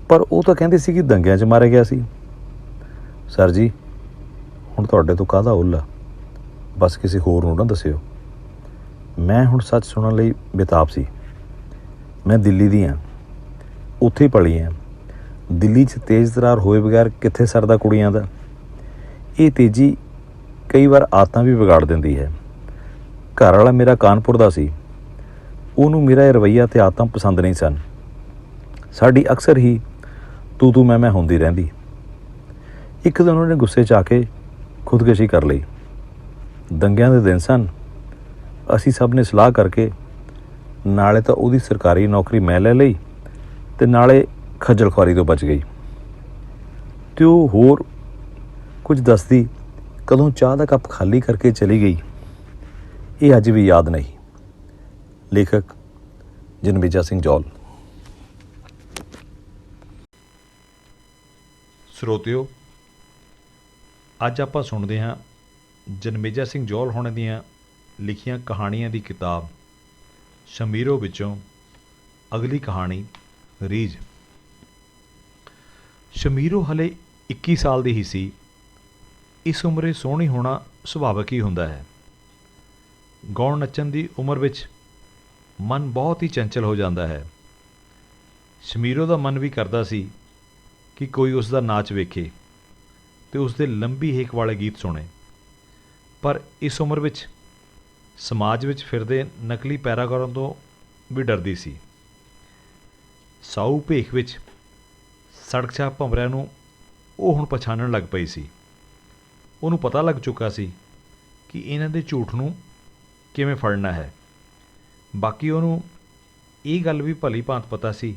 ਪਰ ਉਹ ਤਾਂ ਕਹਿੰਦੀ ਸੀ ਕਿ ਦੰਗਿਆਂ 'ਚ ਮਾਰਿਆ ਗਿਆ ਸੀ। ਸਰ ਜੀ, ਹੁਣ ਤੁਹਾਡੇ ਤੋਂ ਕਾਹਦਾ ਉੱਲਾ? ਬਸ ਕਿਸੇ ਹੋਰ ਨੂੰ ਨਾ ਦੱਸਿਓ। ਮੈਂ ਹੁਣ ਸੱਚ ਸੁਣਨ ਲਈ ਬੇਤਾਬ ਸੀ। ਮੈਂ ਦਿੱਲੀ ਦੀ ਹਾਂ, ਉੱਥੇ ਹੀ ਪਲੀ ਹਾਂ। ਦਿੱਲੀ 'ਚ ਤੇਜ਼ ਤਰਾਰ ਹੋਏ ਬਗੈਰ ਕਿੱਥੇ ਸਰਦਾ ਕੁੜੀਆਂ ਦਾ। ਇਹ ਤੇਜ਼ੀ ਕਈ ਵਾਰ ਆਦਤਾਂ ਵੀ ਵਿਗਾੜ ਦਿੰਦੀ ਹੈ। ਘਰ ਵਾਲਾ ਮੇਰਾ ਕਾਨਪੁਰ ਦਾ ਸੀ, ਉਹਨੂੰ ਮੇਰਾ ਇਹ ਰਵੱਈਆ ਅਤੇ ਆਦਤਾਂ ਪਸੰਦ ਨਹੀਂ ਸਨ। ਸਾਡੀ ਅਕਸਰ ਹੀ ਤੂੰ ਮੈਂ ਹੁੰਦੀ ਰਹਿੰਦੀ। ਇੱਕ ਦਿਨ ਉਹਨੇ ਗੁੱਸੇ 'ਚ ਆ ਕੇ ਖੁਦਕੁਸ਼ੀ ਕਰ ਲਈ। ਦੰਗਿਆਂ ਦੇ ਦਿਨ ਸਨ। ਅਸੀਂ ਸਭ ਨੇ ਸਲਾਹ ਕਰਕੇ ਨਾਲੇ ਤਾਂ ਉਹਦੀ ਸਰਕਾਰੀ ਨੌਕਰੀ ਮੈਂ ਲੈ ਲਈ ਅਤੇ ਨਾਲੇ ਖੱਜਲ ਖੁਆਰੀ ਤੋਂ ਬਚ ਗਈ। ਅਤੇ ਉਹ ਹੋਰ ਕੁਝ ਦੱਸਦੀ ਕਦੋਂ ਚਾਹ ਦਾ ਕੱਪ ਖਾਲੀ ਕਰਕੇ ਚਲੀ ਗਈ, ਇਹ ਅੱਜ ਵੀ ਯਾਦ ਨਹੀਂ। ਲੇਖਕ ਜਨਮੇਜਾ ਸਿੰਘ ਜੌਲ। ਸਰੋਤਿਓ, ਅੱਜ ਆਪਾਂ ਸੁਣਦੇ ਹਾਂ ਜਨਮੇਜਾ ਸਿੰਘ ਜੌਲ ਹੋਣੇ ਦੀਆਂ ਲਿਖੀਆਂ ਕਹਾਣੀਆਂ ਦੀ ਕਿਤਾਬ ਸ਼ਮੀਰੋ ਵਿੱਚੋਂ ਅਗਲੀ ਕਹਾਣੀ ਰੀਝ। ਸ਼ਮੀਰੋ ਹਲੇ 21 ਸਾਲ ਦੀ ਹੀ ਸੀ। ਇਸ ਉਮਰੇ ਸੋਹਣੀ ਹੋਣਾ ਸੁਭਾਵਿਕ ਹੀ ਹੁੰਦਾ ਹੈ। ਗਾਉਣ ਨੱਚਣ ਦੀ ਉਮਰ ਵਿੱਚ ਮਨ ਬਹੁਤ ਹੀ ਚੰਚਲ ਹੋ ਜਾਂਦਾ ਹੈ। ਸ਼ਮੀਰੋ ਦਾ ਮਨ ਵੀ ਕਰਦਾ ਸੀ ਕਿ ਕੋਈ ਉਸ ਦਾ ਨਾਚ ਵੇਖੇ ਅਤੇ ਉਸ ਦੇ ਲੰਬੀ ਹੇਕ ਵਾਲੇ ਗੀਤ ਸੁਣੇ, ਪਰ ਇਸ ਉਮਰ ਵਿੱਚ ਸਮਾਜ ਵਿੱਚ ਫਿਰਦੇ ਨਕਲੀ ਪੈਰਾਗਰਾਂ ਤੋਂ ਵੀ ਡਰਦੀ ਸੀ। ਸਾਊ ਭੇਖ ਵਿੱਚ ਸੜਕ ਛਾਪ ਭੰਵਰਿਆਂ ਨੂੰ ਉਹ ਹੁਣ ਪਛਾਣਨ ਲੱਗ ਪਈ ਸੀ। ਉਹਨੂੰ ਪਤਾ ਲੱਗ ਚੁੱਕਾ ਸੀ ਕਿ ਇਹਨਾਂ ਦੇ ਝੂਠ ਨੂੰ ਕਿਵੇਂ ਫੜਨਾ ਹੈ। ਬਾਕੀ ਉਹਨੂੰ ਇਹ ਗੱਲ ਵੀ ਭਲੀ ਭਾਂਤ ਪਤਾ ਸੀ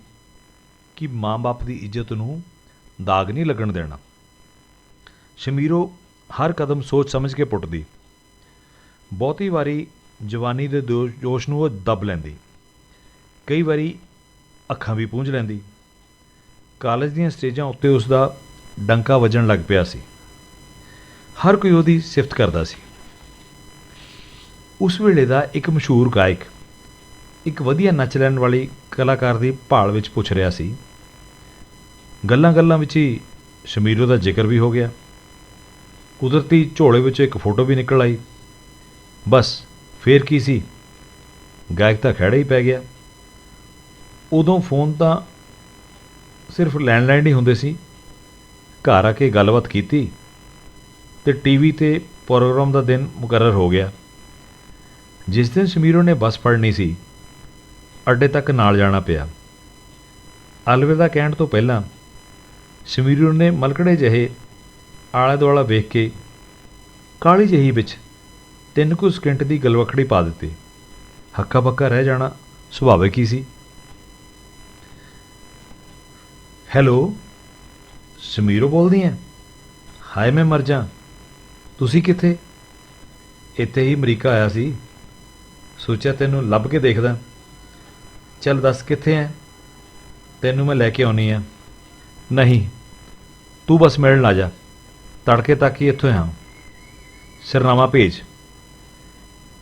ਕਿ ਮਾਂ-ਬਾਪ ਦੀ ਇੱਜ਼ਤ ਨੂੰ ਦਾਗ ਨਹੀਂ ਲੱਗਣ ਦੇਣਾ। ਸ਼ਮੀਰੋ ਹਰ ਕਦਮ ਸੋਚ ਸਮਝ ਕੇ ਪੁੱਟਦੀ। ਬਹੁਤੀ ਵਾਰੀ ਜਵਾਨੀ ਦੇ ਜੋਸ਼ ਨੂੰ ਉਹ ਦੱਬ ਲੈਂਦੀ, ਕਈ ਵਾਰੀ ਅੱਖਾਂ ਵੀ ਪੂੰਝ ਲੈਂਦੀ। ਕਾਲਜ ਦੀਆਂ ਸਟੇਜਾਂ ਉੱਤੇ ਉਸ ਦਾ ਡੰਕਾ ਵੱਜਣ ਲੱਗ ਪਿਆ ਸੀ। ਹਰ ਕੋਈ ਉਹਦੀ ਸਿਫਤ ਕਰਦਾ ਸੀ। ਉਸ ਵੇਲੇ ਦਾ ਇੱਕ ਮਸ਼ਹੂਰ ਗਾਇਕ ਇੱਕ ਵਧੀਆ ਨੱਚ ਲੈਣ ਵਾਲੀ ਕਲਾਕਾਰ ਦੀ ਭਾਲ ਵਿੱਚ ਪੁੱਛ ਰਿਹਾ ਸੀ। ਗੱਲਾਂ ਵਿੱਚ ਹੀ ਸ਼ਮੀਰੋ ਦਾ ਜ਼ਿਕਰ ਵੀ ਹੋ ਗਿਆ। ਕੁਦਰਤੀ ਝੋਲੇ ਵਿੱਚੋਂ ਇੱਕ ਫੋਟੋ ਵੀ ਨਿਕਲ ਆਈ। ਬਸ ਫੇਰ ਕੀ ਸੀ, ਗਾਇਕ ਤਾਂ ਖਹਿੜਾ ਹੀ ਪੈ ਗਿਆ। ਉਦੋਂ ਫੋਨ ਤਾਂ ਸਿਰਫ ਲੈਂਡਲਾਈਨ ਹੀ ਹੁੰਦੇ ਸੀ। ਘਰ ਆ ਕੇ ਗੱਲਬਾਤ ਕੀਤੀ ਅਤੇ ਟੀਵੀ 'ਤੇ ਪ੍ਰੋਗਰਾਮ ਦਾ ਦਿਨ ਮੁਕਰਰ ਹੋ ਗਿਆ। ਜਿਸ ਦਿਨ ਸ਼ਮੀਰੋ ਨੇ ਬੱਸ ਫੜਨੀ ਸੀ, ਅੱਡੇ ਤੱਕ ਨਾਲ ਜਾਣਾ ਪਿਆ। ਅਲਵਿਦਾ ਕਹਿਣ ਤੋਂ ਪਹਿਲਾਂ ਸ਼ਮੀਰੋ ਨੇ ਮਲਕੜੇ ਜਿਹੇ ਆਲਾ ਦੁਆਲਾ ਵੇਖ ਕੇ ਕਾਲੀ ਜਿਹੀ ਵਿੱਚ 3 ਕੁ ਸਕਿੰਟ ਦੀ ਗਲਵੱਖੜੀ ਪਾ ਦਿੱਤੀ। ਹੱਕਾ ਬੱਕਾ ਰਹਿ ਜਾਣਾ ਸੁਭਾਵਿਕ ਹੀ ਸੀ। ਹੈਲੋ, ਸ਼ਮੀਰੋ ਬੋਲਦੀ ਹੈ? ਹਾਏ ਮੈਂ ਮਰ ਜਾ, ਤੁਸੀਂ ਕਿੱਥੇ? ਇੱਥੇ ਹੀ ਅਮਰੀਕਾ ਆਇਆ ਸੀ, ਸੋਚਿਆ ਤੈਨੂੰ ਲੱਭ ਕੇ ਦੇਖਦਾ। ਚੱਲ ਦੱਸ ਕਿੱਥੇ ਹੈ, ਤੈਨੂੰ ਮੈਂ ਲੈ ਕੇ ਆਉਣੀ ਆ। ਨਹੀਂ, ਤੂੰ ਬਸ ਮਿਲਣ ਆ ਜਾ, ਤੜਕੇ ਤੱਕ ਹੀ ਇੱਥੋਂ ਹਾਂ। ਸਿਰਨਾਮਾ ਭੇਜ।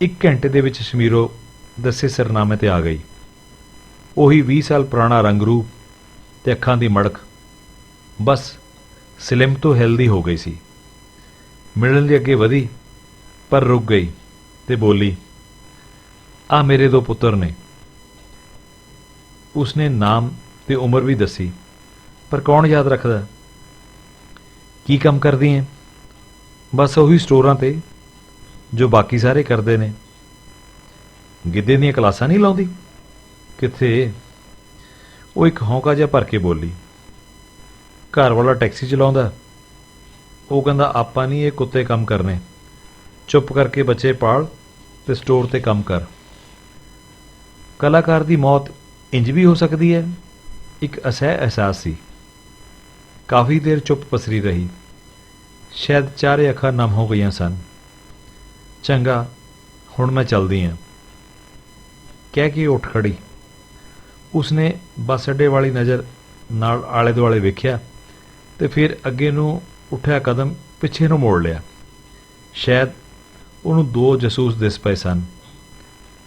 1 ਘੰਟੇ ਦੇ ਵਿੱਚ ਸ਼ਮੀਰੋ ਦੱਸੇ ਸਿਰਨਾਮੇ 'ਤੇ ਆ ਗਈ। ਉਹੀ 20 ਸਾਲ ਪੁਰਾਣਾ ਰੰਗ ਰੂਪ ਅਤੇ ਅੱਖਾਂ ਦੀ ਮੜਕ ਬਸ ਸਲਿਮ ਤੋਂ ਹੈਲਦੀ ਹੋ ਗਈ ਸੀ। ਮਿਲਣ ਲਈ ਅੱਗੇ ਵਧੀ, ਪਰ ਰੁਕ ਗਈ ਅਤੇ ਬੋਲੀ, ਆਹ ਮੇਰੇ 2 ਪੁੱਤਰ ਨੇ। ਉਸਨੇ ਨਾਮ ਅਤੇ ਉਮਰ ਵੀ ਦੱਸੀ, ਪਰ ਕੌਣ ਯਾਦ ਰੱਖਦਾ। ਕੀ ਕੰਮ ਕਰਦੀ ਹੈ? ਬਸ ਉਹੀ ਸਟੋਰਾਂ 'ਤੇ ਜੋ ਬਾਕੀ ਸਾਰੇ ਕਰਦੇ ਨੇ। ਗਿੱਧੇ ਦੀਆਂ ਕਲਾਸਾਂ ਨਹੀਂ ਲਾਉਂਦੀ? ਕਿੱਥੇ, ਉਹ ਇੱਕ ਹੌਂਕਾ ਜਿਹਾ ਭਰ ਕੇ ਬੋਲੀ। ਘਰ ਵਾਲਾ ਟੈਕਸੀ ਚਲਾਉਂਦਾ, ਉਹ ਕਹਿੰਦਾ ਆਪਾਂ ਨਹੀਂ ਇਹ ਕੁੱਤੇ ਕੰਮ ਕਰਨੇ, ਚੁੱਪ ਕਰਕੇ ਬੱਚੇ ਪਾਲ ਅਤੇ ਸਟੋਰ 'ਤੇ ਕੰਮ ਕਰ। ਕਲਾਕਾਰ ਦੀ ਮੌਤ ਇੰਜ ਵੀ ਹੋ ਸਕਦੀ ਹੈ, ਇੱਕ ਅਸਹਿ ਅਹਿਸਾਸ ਸੀ। ਕਾਫੀ ਦੇਰ ਚੁੱਪ ਪਸਰੀ ਰਹੀ। ਸ਼ਾਇਦ ਚਾਰੇ ਅੱਖਾਂ ਨਮ ਹੋ ਗਈਆਂ ਸਨ। ਚੰਗਾ, ਹੁਣ ਮੈਂ ਚੱਲਦੀ ਹਾਂ, ਕਹਿ ਕੇ ਉੱਠ ਖੜੀ। ਉਸਨੇ ਬੱਸ ਅੱਡੇ ਵਾਲੀ ਨਜ਼ਰ ਨਾਲ ਆਲੇ ਦੁਆਲੇ ਵੇਖਿਆ ਅਤੇ ਫਿਰ ਅੱਗੇ ਨੂੰ ਉੱਠਿਆ ਕਦਮ ਪਿੱਛੇ ਨੂੰ ਮੋੜ ਲਿਆ। ਸ਼ਾਇਦ ਉਹਨੂੰ 2 ਜਾਸੂਸ ਦਿਸ ਪਏ ਸਨ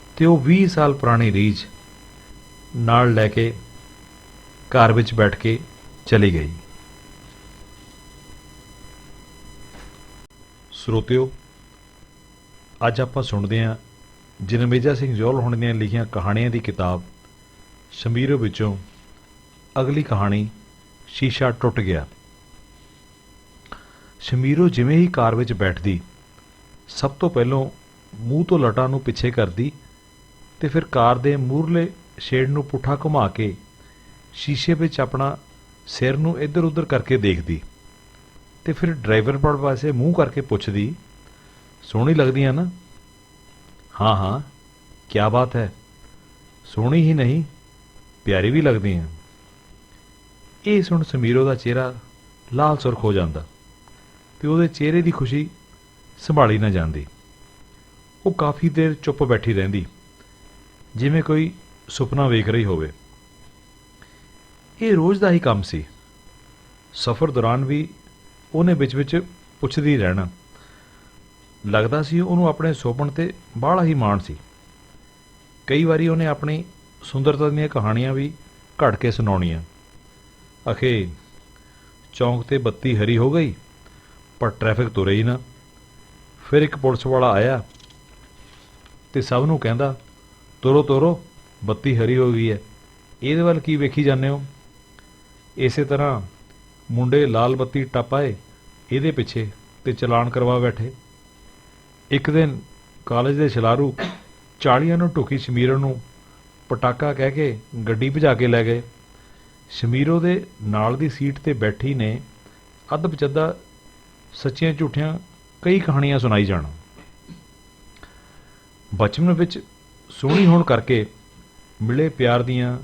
ਅਤੇ ਉਹ 20 ਸਾਲ ਪੁਰਾਣੀ ਰੀਝ ਨਾਲ ਲੈ ਕੇ ਕਾਰ ਵਿੱਚ ਬੈਠ ਕੇ ਚਲੀ ਗਈ। ਸਰੋਤਿਓ, ਅੱਜ ਆਪਾਂ ਸੁਣਦੇ ਹਾਂ ਜਨਮੇਜਾ ਸਿੰਘ ਜੌਲ ਹੋਣੀ ਦੀਆਂ ਲਿਖੀਆਂ ਕਹਾਣੀਆਂ ਦੀ ਕਿਤਾਬ ਸ਼ਮੀਰੋ ਵਿੱਚੋਂ ਅਗਲੀ ਕਹਾਣੀ ਸ਼ੀਸ਼ਾ ਟੁੱਟ ਗਿਆ। ਸ਼ਮੀਰੋ ਜਿਵੇਂ ਹੀ ਕਾਰ ਵਿੱਚ ਬੈਠਦੀ ਸਭ ਤੋਂ ਪਹਿਲਾਂ ਮੂੰਹ ਤੋਂ ਲਟਾਂ ਨੂੰ ਪਿੱਛੇ ਕਰਦੀ ਤੇ ਫਿਰ ਕਾਰ ਦੇ ਮੂਹਰਲੇ ਸ਼ੇਡ ਨੂੰ ਪੁੱਠਾ ਘੁਮਾ ਕੇ ਸ਼ੀਸ਼ੇ ਵਿੱਚ ਆਪਣਾ ਸਿਰ ਨੂੰ ਇੱਧਰ ਉੱਧਰ ਕਰਕੇ ਦੇਖਦੀ ਤੇ ਫਿਰ ਡਰਾਈਵਰ ਪਾਸੇ ਮੂੰਹ ਕਰਕੇ ਪੁੱਛਦੀ, ਸੋਹਣੀ ਲੱਗਦੀ ਆ ਨਾ? ਹਾਂ ਹਾਂ, ਕਿਆ ਬਾਤ ਹੈ, ਸੋਹਣੀ ਹੀ ਨਹੀਂ ਪਿਆਰੀ ਵੀ ਲੱਗਦੀ ਆ। ਇਹ ਸੁਣ ਸਮੀਰੋ ਦਾ ਚਿਹਰਾ ਲਾਲ ਸੁਰਖ ਹੋ ਜਾਂਦਾ ਤੇ ਉਹਦੇ ਚਿਹਰੇ ਦੀ ਖੁਸ਼ੀ ਸੰਭਾਲੀ ਨਾ ਜਾਂਦੀ। ਉਹ ਕਾਫੀ ਦੇਰ ਚੁੱਪ ਬੈਠੀ ਰਹਿੰਦੀ, ਜਿਵੇਂ ਕੋਈ ਸੁਪਨਾ ਵੇਖ ਰਹੀ ਹੋਵੇ। ਇਹ ਰੋਜ਼ ਦਾ ਹੀ ਕੰਮ ਸੀ। ਸਫ਼ਰ ਦੌਰਾਨ ਵੀ ਉਹਨੇ ਵਿੱਚ ਪੁੱਛਦੀ ਰਹਿਣਾ। ਲੱਗਦਾ ਸੀ ਉਹਨੂੰ ਆਪਣੇ ਸੁਪਨ ਤੇ ਬਾਹਲਾ ਹੀ ਮਾਣ ਸੀ। ਕਈ ਵਾਰੀ ਉਹਨੇ ਆਪਣੀ ਸੁੰਦਰਤਾ ਦੀਆਂ ਕਹਾਣੀਆਂ ਵੀ ਘੜ ਕੇ ਸੁਣਾਉਣੀਆਂ। ਅਖੇ ਚੌਂਕ ਤੇ ਬੱਤੀ ਹਰੀ ਹੋ ਗਈ ਪਰ ਟ੍ਰੈਫਿਕ ਤੁਰੇ ਹੀ ਨਾ। ਫਿਰ ਇੱਕ ਪੁਲਿਸ ਵਾਲਾ ਆਇਆ ਤੇ ਸਭ ਨੂੰ ਕਹਿੰਦਾ, ਤੁਰੋ ਤੁਰੋ, ਬੱਤੀ ਹਰੀ ਹੋ ਗਈ ਹੈ, ਇਹਦੇ ਵੱਲ ਕੀ ਵੇਖੀ ਜਾਂਦੇ ਹੋ? ਇਸੇ ਤਰ੍ਹਾਂ ਮੁੰਡੇ ਲਾਲ ਬੱਤੀ ਟੱਪ ਆਏ ਇਹਦੇ ਪਿੱਛੇ ਤੇ ਚਲਾਨ ਕਰਵਾ ਬੈਠੇ। ਇੱਕ ਦਿਨ ਕਾਲਜ ਦੇ ਛਲਾਰੂ 40 ਨੂੰ ਢੁਕੀ ਸ਼ਮੀਰੋ ਨੂੰ ਪਟਾਕਾ ਕਹਿ ਕੇ ਗੱਡੀ ਭਜਾ ਕੇ ਲੈ ਗਏ। ਸ਼ਮੀਰੋ ਦੇ ਨਾਲ ਦੀ ਸੀਟ ਤੇ ਬੈਠੀ ਨੇ ਅੱਧ ਬਚੱਦਾ ਸੱਚੀਆਂ ਝੂਠੀਆਂ ਕਈ ਕਹਾਣੀਆਂ ਸੁਣਾਈ ਜਾਣਾ। ਬਚਪਨ ਵਿੱਚ ਸੋਹਣੀ ਹੋਣ ਕਰਕੇ ਮਿਲੇ ਪਿਆਰ ਦੀਆਂ,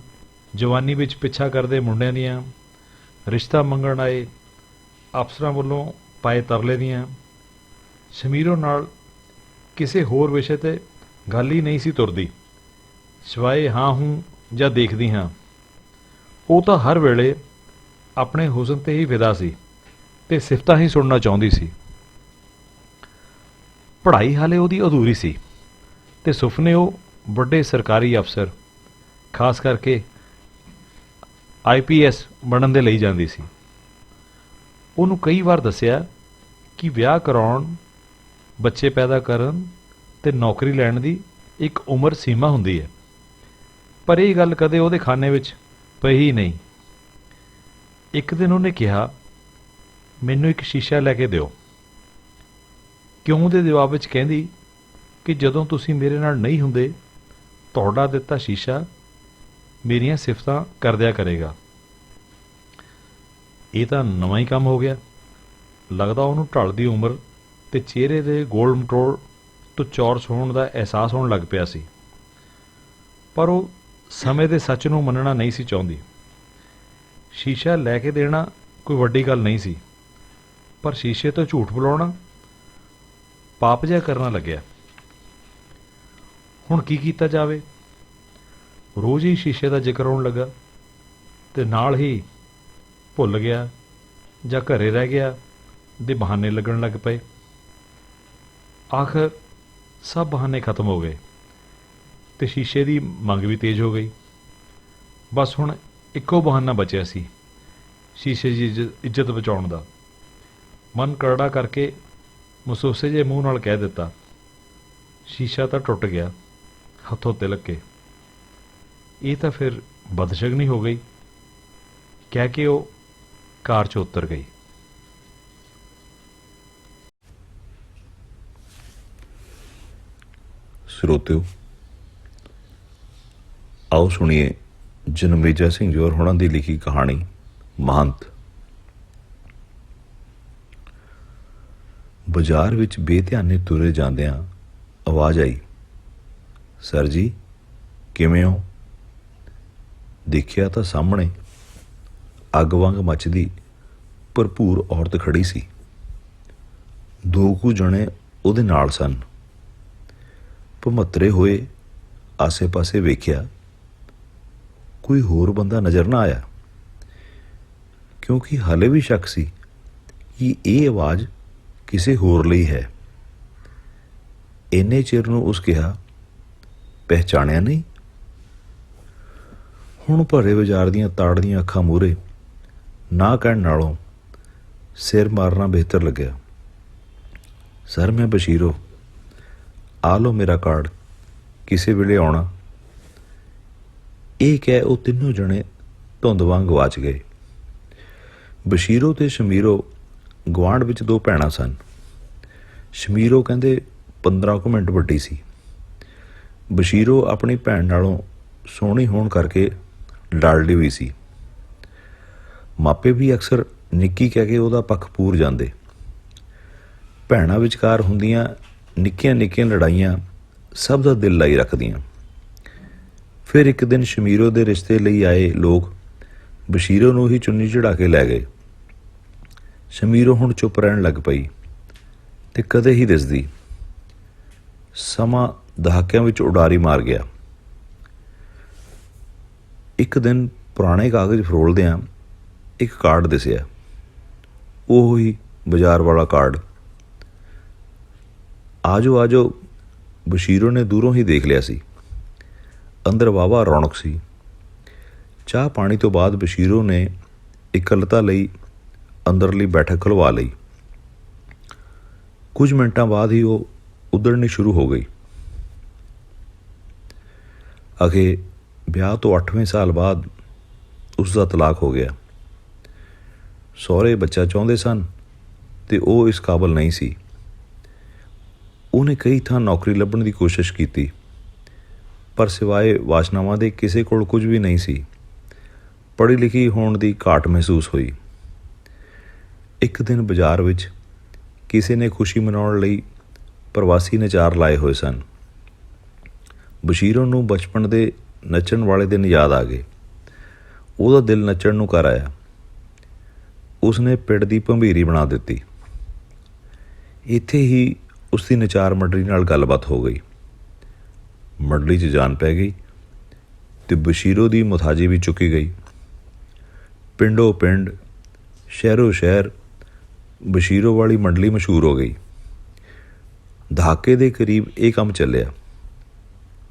ਜਵਾਨੀ ਵਿੱਚ ਪਿੱਛਾ ਕਰਦੇ ਮੁੰਡਿਆਂ ਦੀਆਂ, ਰਿਸ਼ਤਾ ਮੰਗਣ ਆਏ ਅਫਸਰਾਂ ਵੱਲੋਂ ਪਾਏ ਤਰਲੇ ਦੀਆਂ। ਸ਼ਮੀਰੋ ਨਾਲ ਕਿਸੇ ਹੋਰ ਵਿਸ਼ੇ ਤੇ ਗੱਲ ਹੀ ਨਹੀਂ ਸੀ ਤੁਰਦੀ, ਸਿਵਾਏ ਹਾਂ ਹੂੰ ਜਾਂ ਦੇਖਦੀ ਹਾਂ। ਉਹ ਤਾਂ ਹਰ ਵੇਲੇ ਆਪਣੇ ਹੁਸਨ ਤੇ ਹੀ ਫਿਦਾ ਸੀ ਤੇ ਸਿਫਤਾਂ ਹੀ ਸੁਣਨਾ ਚਾਹੁੰਦੀ ਸੀ। ਪੜ੍ਹਾਈ ਹਾਲੇ ਉਹਦੀ ਅਧੂਰੀ ਸੀ ਤੇ ਸੁਪਨੇ ਉਹ ਵੱਡੇ ਸਰਕਾਰੀ ਅਫਸਰ, ਖਾਸ ਕਰਕੇ IPS ਬਣਨ ਦੇ ਲਈ ਜਾਂਦੀ ਸੀ। ਉਹਨੂੰ ਕਈ ਵਾਰ ਦੱਸਿਆ ਕਿ ਵਿਆਹ ਕਰਾਉਣ, ਬੱਚੇ ਪੈਦਾ ਕਰਨ ਤੇ ਨੌਕਰੀ ਲੈਣ ਦੀ ਇੱਕ ਉਮਰ ਸੀਮਾ ਹੁੰਦੀ ਹੈ, ਪਰ ਇਹ ਗੱਲ ਕਦੇ ਉਹਦੇ ਖਾਨੇ ਵਿੱਚ ਪਈ ਹੀ ਨਹੀਂ। ਇੱਕ ਦਿਨ ਉਹਨੇ ਕਿਹਾ, ਮੈਨੂੰ ਇੱਕ ਸ਼ੀਸ਼ਾ ਲੈ ਕੇ ਦਿਓ। ਕਿਉਂ ਦੇ ਜਵਾਬ ਵਿੱਚ ਕਹਿੰਦੀ ਕਿ ਜਦੋਂ ਤੁਸੀਂ ਮੇਰੇ ਨਾਲ ਨਹੀਂ ਹੁੰਦੇ ਤੁਹਾਡਾ ਦਿੱਤਾ ਸ਼ੀਸ਼ਾ ਮੇਰੀਆਂ ਸਿਫਤਾਂ ਕਰਦਿਆ ਕਰੇਗਾ। ਇਹ ਤਾਂ ਨਵਾਂ ਹੀ ਕੰਮ ਹੋ ਗਿਆ। ਲੱਗਦਾ ਉਹਨੂੰ ਢਲਦੀ ਉਮਰ ਤੇ ਚਿਹਰੇ ਦੇ ਗੋਲ ਮਟੋਲ ਤੋਂ ਚੌਰਸ ਹੋਣ ਦਾ ਅਹਿਸਾਸ ਹੋਣ ਲੱਗ ਪਿਆ ਸੀ, ਪਰ ਉਹ ਸਮੇਂ ਦੇ ਸੱਚ ਨੂੰ ਮੰਨਣਾ ਨਹੀਂ ਸੀ ਚਾਹੁੰਦੀ। ਸ਼ੀਸ਼ਾ ਲੈ ਕੇ ਦੇਣਾ ਕੋਈ ਵੱਡੀ ਗੱਲ ਨਹੀਂ ਸੀ, ਪਰ ਸ਼ੀਸ਼ੇ ਤੋਂ ਝੂਠ ਬੁਲਾਉਣਾ ਪਾਪ ਜਿਹਾ ਕਰਨਾ ਲੱਗਿਆ। ਹੁਣ ਕੀ ਕੀਤਾ ਜਾਵੇ? ਰੋਜ਼ ਹੀ ਸ਼ੀਸ਼ੇ ਦਾ ਜ਼ਿਕਰ ਹੋਣ ਲੱਗਾ ਤੇ ਨਾਲ ਹੀ ਭੁੱਲ ਗਿਆ ਜਾਂ ਘਰੇ ਰਹਿ ਗਿਆ ਦੇ ਬਹਾਨੇ ਲੱਗਣ ਲੱਗ ਪਏ। ਆਖਰ ਸਭ ਬਹਾਨੇ ਖਤਮ ਹੋ ਗਏ ਤੇ ਸ਼ੀਸ਼ੇ ਦੀ ਮੰਗ ਵੀ ਤੇਜ਼ ਹੋ ਗਈ। ਬਸ ਹੁਣ ਇੱਕੋ ਬਹਾਨਾ ਬਚਿਆ ਸੀ ਸ਼ੀਸ਼ੇ ਦੀ ਇੱਜ਼ਤ ਬਚਾਉਣ ਦਾ। ਮਨ ਕਰੜਾ ਕਰਕੇ ਮਸੂਸੇ ਜਿਹੇ ਮੂੰਹ ਨਾਲ ਕਹਿ ਦਿੱਤਾ, ਸ਼ੀਸ਼ਾ ਤਾਂ ਟੁੱਟ ਗਿਆ ਹੱਥੋਂ ਤਿਲਕ ਕੇ। ਇਹ ਤਾਂ ਫਿਰ ਬਦਸ਼ਗਨੀ ਹੋ ਗਈ, ਕਹਿ ਕੇ ਉਹ ਕਾਰ 'ਚ ਉਤਰ ਗਈ। ਸਰੋਤਿਓ, ਆਓ ਸੁਣੀਏ ਜਨਮੇਜਾ ਸਿੰਘ ਜੋਹਰ ਹੋਣਾ ਦੀ ਲਿਖੀ ਕਹਾਣੀ ਮਹੰਤ। ਬਾਜ਼ਾਰ ਵਿੱਚ ਬੇਧਿਆਨੇ ਤੁਰੇ ਜਾਂਦਿਆਂ ਆਵਾਜ਼ ਆਈ, ਸਰ ਜੀ ਕਿਵੇਂ ਹੋ? ਦੇਖਿਆ ਤਾਂ ਸਾਹਮਣੇ ਅੱਗ ਵਾਂਗ ਮੱਚਦੀ ਭਰਪੂਰ ਔਰਤ ਖੜੀ ਸੀ। ਦੋ ਕੁ ਜਣੇ ਉਹਦੇ ਨਾਲ ਸਨ। ਭਮੱਤਰੇ ਹੋਏ ਆਸੇ-ਪਾਸੇ ਵੇਖਿਆ, ਕੋਈ ਹੋਰ ਬੰਦਾ ਨਜ਼ਰ ਨਾ ਆਇਆ, ਕਿਉਂਕਿ ਹਾਲੇ ਵੀ ਸ਼ੱਕ ਸੀ ਕਿ ਇਹ ਆਵਾਜ਼ ਕਿਸੇ ਹੋਰ ਲਈ ਹੈ। ਇੰਨੇ ਚਿਰ ਨੂੰ ਉਸ ਕਿਹਾ, ਪਹਿਚਾਣਿਆ ਨਹੀਂ? ਹੁਣ ਭਰੇ ਬਾਜ਼ਾਰ ਦੀਆਂ ਤਾੜਦੀਆਂ ਅੱਖਾਂ ਮੂਹਰੇ ਨਾ ਕਹਿਣ ਨਾਲੋਂ ਸਿਰ ਮਾਰਨਾ ਬਿਹਤਰ ਲੱਗਿਆ। ਸਰ ਮੈਂ ਬਸ਼ੀਰੋ, ਆ ਲਓ ਮੇਰਾ ਕਾਰਡ, ਕਿਸੇ ਵੇਲੇ ਆਉਣਾ। ਇਹ ਕਹਿ ਉਹ ਤਿੰਨੋਂ ਜਣੇ ਧੁੰਦ ਵਾਂਗ ਗਵਾਚ ਗਏ। ਬਸ਼ੀਰੋ ਤੇ ਸ਼ਮੀਰੋ ਗੁਆਂਢ ਵਿੱਚ ਦੋ ਭੈਣਾਂ ਸਨ। ਸ਼ਮੀਰੋ ਕਹਿੰਦੇ 15 ਕੁ ਮਿੰਟ ਵੱਡੀ ਸੀ। ਬਸ਼ੀਰੋ ਆਪਣੀ ਭੈਣ ਨਾਲੋਂ ਸੋਹਣੀ ਹੋਣ ਕਰਕੇ ਲਾਡਲੀ ਹੋਈ ਸੀ। ਮਾਪੇ ਵੀ ਅਕਸਰ ਨਿੱਕੀ ਕਹਿ ਕੇ ਉਹਦਾ ਪੱਖ ਪੂਰ ਜਾਂਦੇ। ਭੈਣਾਂ ਵਿਚਕਾਰ ਹੁੰਦੀਆਂ ਨਿੱਕੀਆਂ ਨਿੱਕੀਆਂ ਲੜਾਈਆਂ ਸਭ ਦਾ ਦਿਲ ਲਾਈ ਰੱਖਦੀਆਂ। ਫਿਰ ਇੱਕ ਦਿਨ ਸ਼ਮੀਰੋ ਦੇ ਰਿਸ਼ਤੇ ਲਈ ਆਏ ਲੋਕ ਬਸ਼ੀਰੋ ਨੂੰ ਹੀ ਚੁੰਨੀ ਚੜਾ ਕੇ ਲੈ ਗਏ। ਸ਼ਮੀਰੋ ਹੁਣ ਚੁੱਪ ਰਹਿਣ ਲੱਗ ਪਈ ਤੇ ਕਦੇ ਹੀ ਦਿਸਦੀ। ਸਮਾਂ ਦਹਾਕਿਆਂ ਵਿੱਚ ਉਡਾਰੀ ਮਾਰ ਗਿਆ। ਇੱਕ ਦਿਨ ਪੁਰਾਣੇ ਕਾਗਜ਼ ਫਰੋਲਦਿਆਂ ਇੱਕ ਕਾਰਡ ਦਿਸਿਆ। ਉਹ ਹੀ ਬਾਜ਼ਾਰ ਵਾਲਾ ਕਾਰਡ। ਆਜੋ ਆਜੋ, ਬਸ਼ੀਰੋ ਨੇ ਦੂਰੋਂ ਹੀ ਦੇਖ ਲਿਆ ਸੀ। ਅੰਦਰ ਵਾਹਵਾ ਰੌਣਕ ਸੀ। ਚਾਹ ਪਾਣੀ ਤੋਂ ਬਾਅਦ ਬਸ਼ੀਰੋ ਨੇ ਇਕੱਲਤਾ ਲਈ ਅੰਦਰਲੀ ਬੈਠਕ ਖੁਲਵਾ ਲਈ। ਕੁਝ ਮਿੰਟਾਂ ਬਾਅਦ ਹੀ ਉਹ ਉਧੜਨੀ ਸ਼ੁਰੂ ਹੋ ਗਈ। ਅਖੇ ਵਿਆਹ ਤੋਂ 8ਵੇਂ ਸਾਲ ਬਾਅਦ ਉਸ ਦਾ ਤਲਾਕ ਹੋ ਗਿਆ। ਸਹੁਰੇ ਬੱਚਾ ਚਾਹੁੰਦੇ ਸਨ ਤੇ ਉਹ ਇਸ ਕਾਬਲ ਨਹੀਂ ਸੀ। ਉਹਨੇ ਕਈ ਥਾਂ ਨੌਕਰੀ ਲੱਭਣ ਦੀ ਕੋਸ਼ਿਸ਼ ਕੀਤੀ, ਪਰ ਸਿਵਾਏ ਵਾਸ਼ਨਾਵਾਂ ਦੇ ਕਿਸੇ ਕੋਲ ਕੁਝ ਵੀ ਨਹੀਂ ਸੀ। ਪੜ੍ਹੀ ਲਿਖੀ ਹੋਣ ਦੀ ਘਾਟ ਮਹਿਸੂਸ ਹੋਈ। ਇੱਕ ਦਿਨ ਬਾਜ਼ਾਰ ਵਿੱਚ ਕਿਸੇ ਨੇ ਖੁਸ਼ੀ ਮਨਾਉਣ ਲਈ ਪ੍ਰਵਾਸੀ ਨਚਾਰ ਲਾਏ ਹੋਏ ਸਨ। ਬਸ਼ੀਰੋ ਨੂੰ ਬਚਪਨ ਦੇ ਨੱਚਣ ਵਾਲੇ ਦਿਨ ਯਾਦ ਆ ਗਏ। ਉਹਦਾ ਦਿਲ ਨੱਚਣ ਨੂੰ ਕਰ ਆਇਆ। ਉਸਨੇ ਪਿੰਡ ਦੀ ਭੰਬੀਰੀ ਬਣਾ ਦਿੱਤੀ। ਇੱਥੇ ਹੀ ਉਸਦੀ ਨਚਾਰ ਮੰਡਲੀ ਨਾਲ ਗੱਲਬਾਤ ਹੋ ਗਈ। ਮੰਡਲੀ 'ਚ ਜਾਨ ਪੈ ਗਈ ਤੇ ਬਸ਼ੀਰੋ ਦੀ ਮੁਥਾਜੀ ਵੀ ਚੁੱਕੀ ਗਈ। ਪਿੰਡੋਂ ਪਿੰਡ, ਸ਼ਹਿਰੋਂ ਸ਼ਹਿਰ ਬਸ਼ੀਰੋ ਵਾਲੀ ਮੰਡਲੀ ਮਸ਼ਹੂਰ ਹੋ ਗਈ। ਦਹਾਕੇ ਦੇ ਕਰੀਬ ਇਹ ਕੰਮ ਚੱਲਿਆ।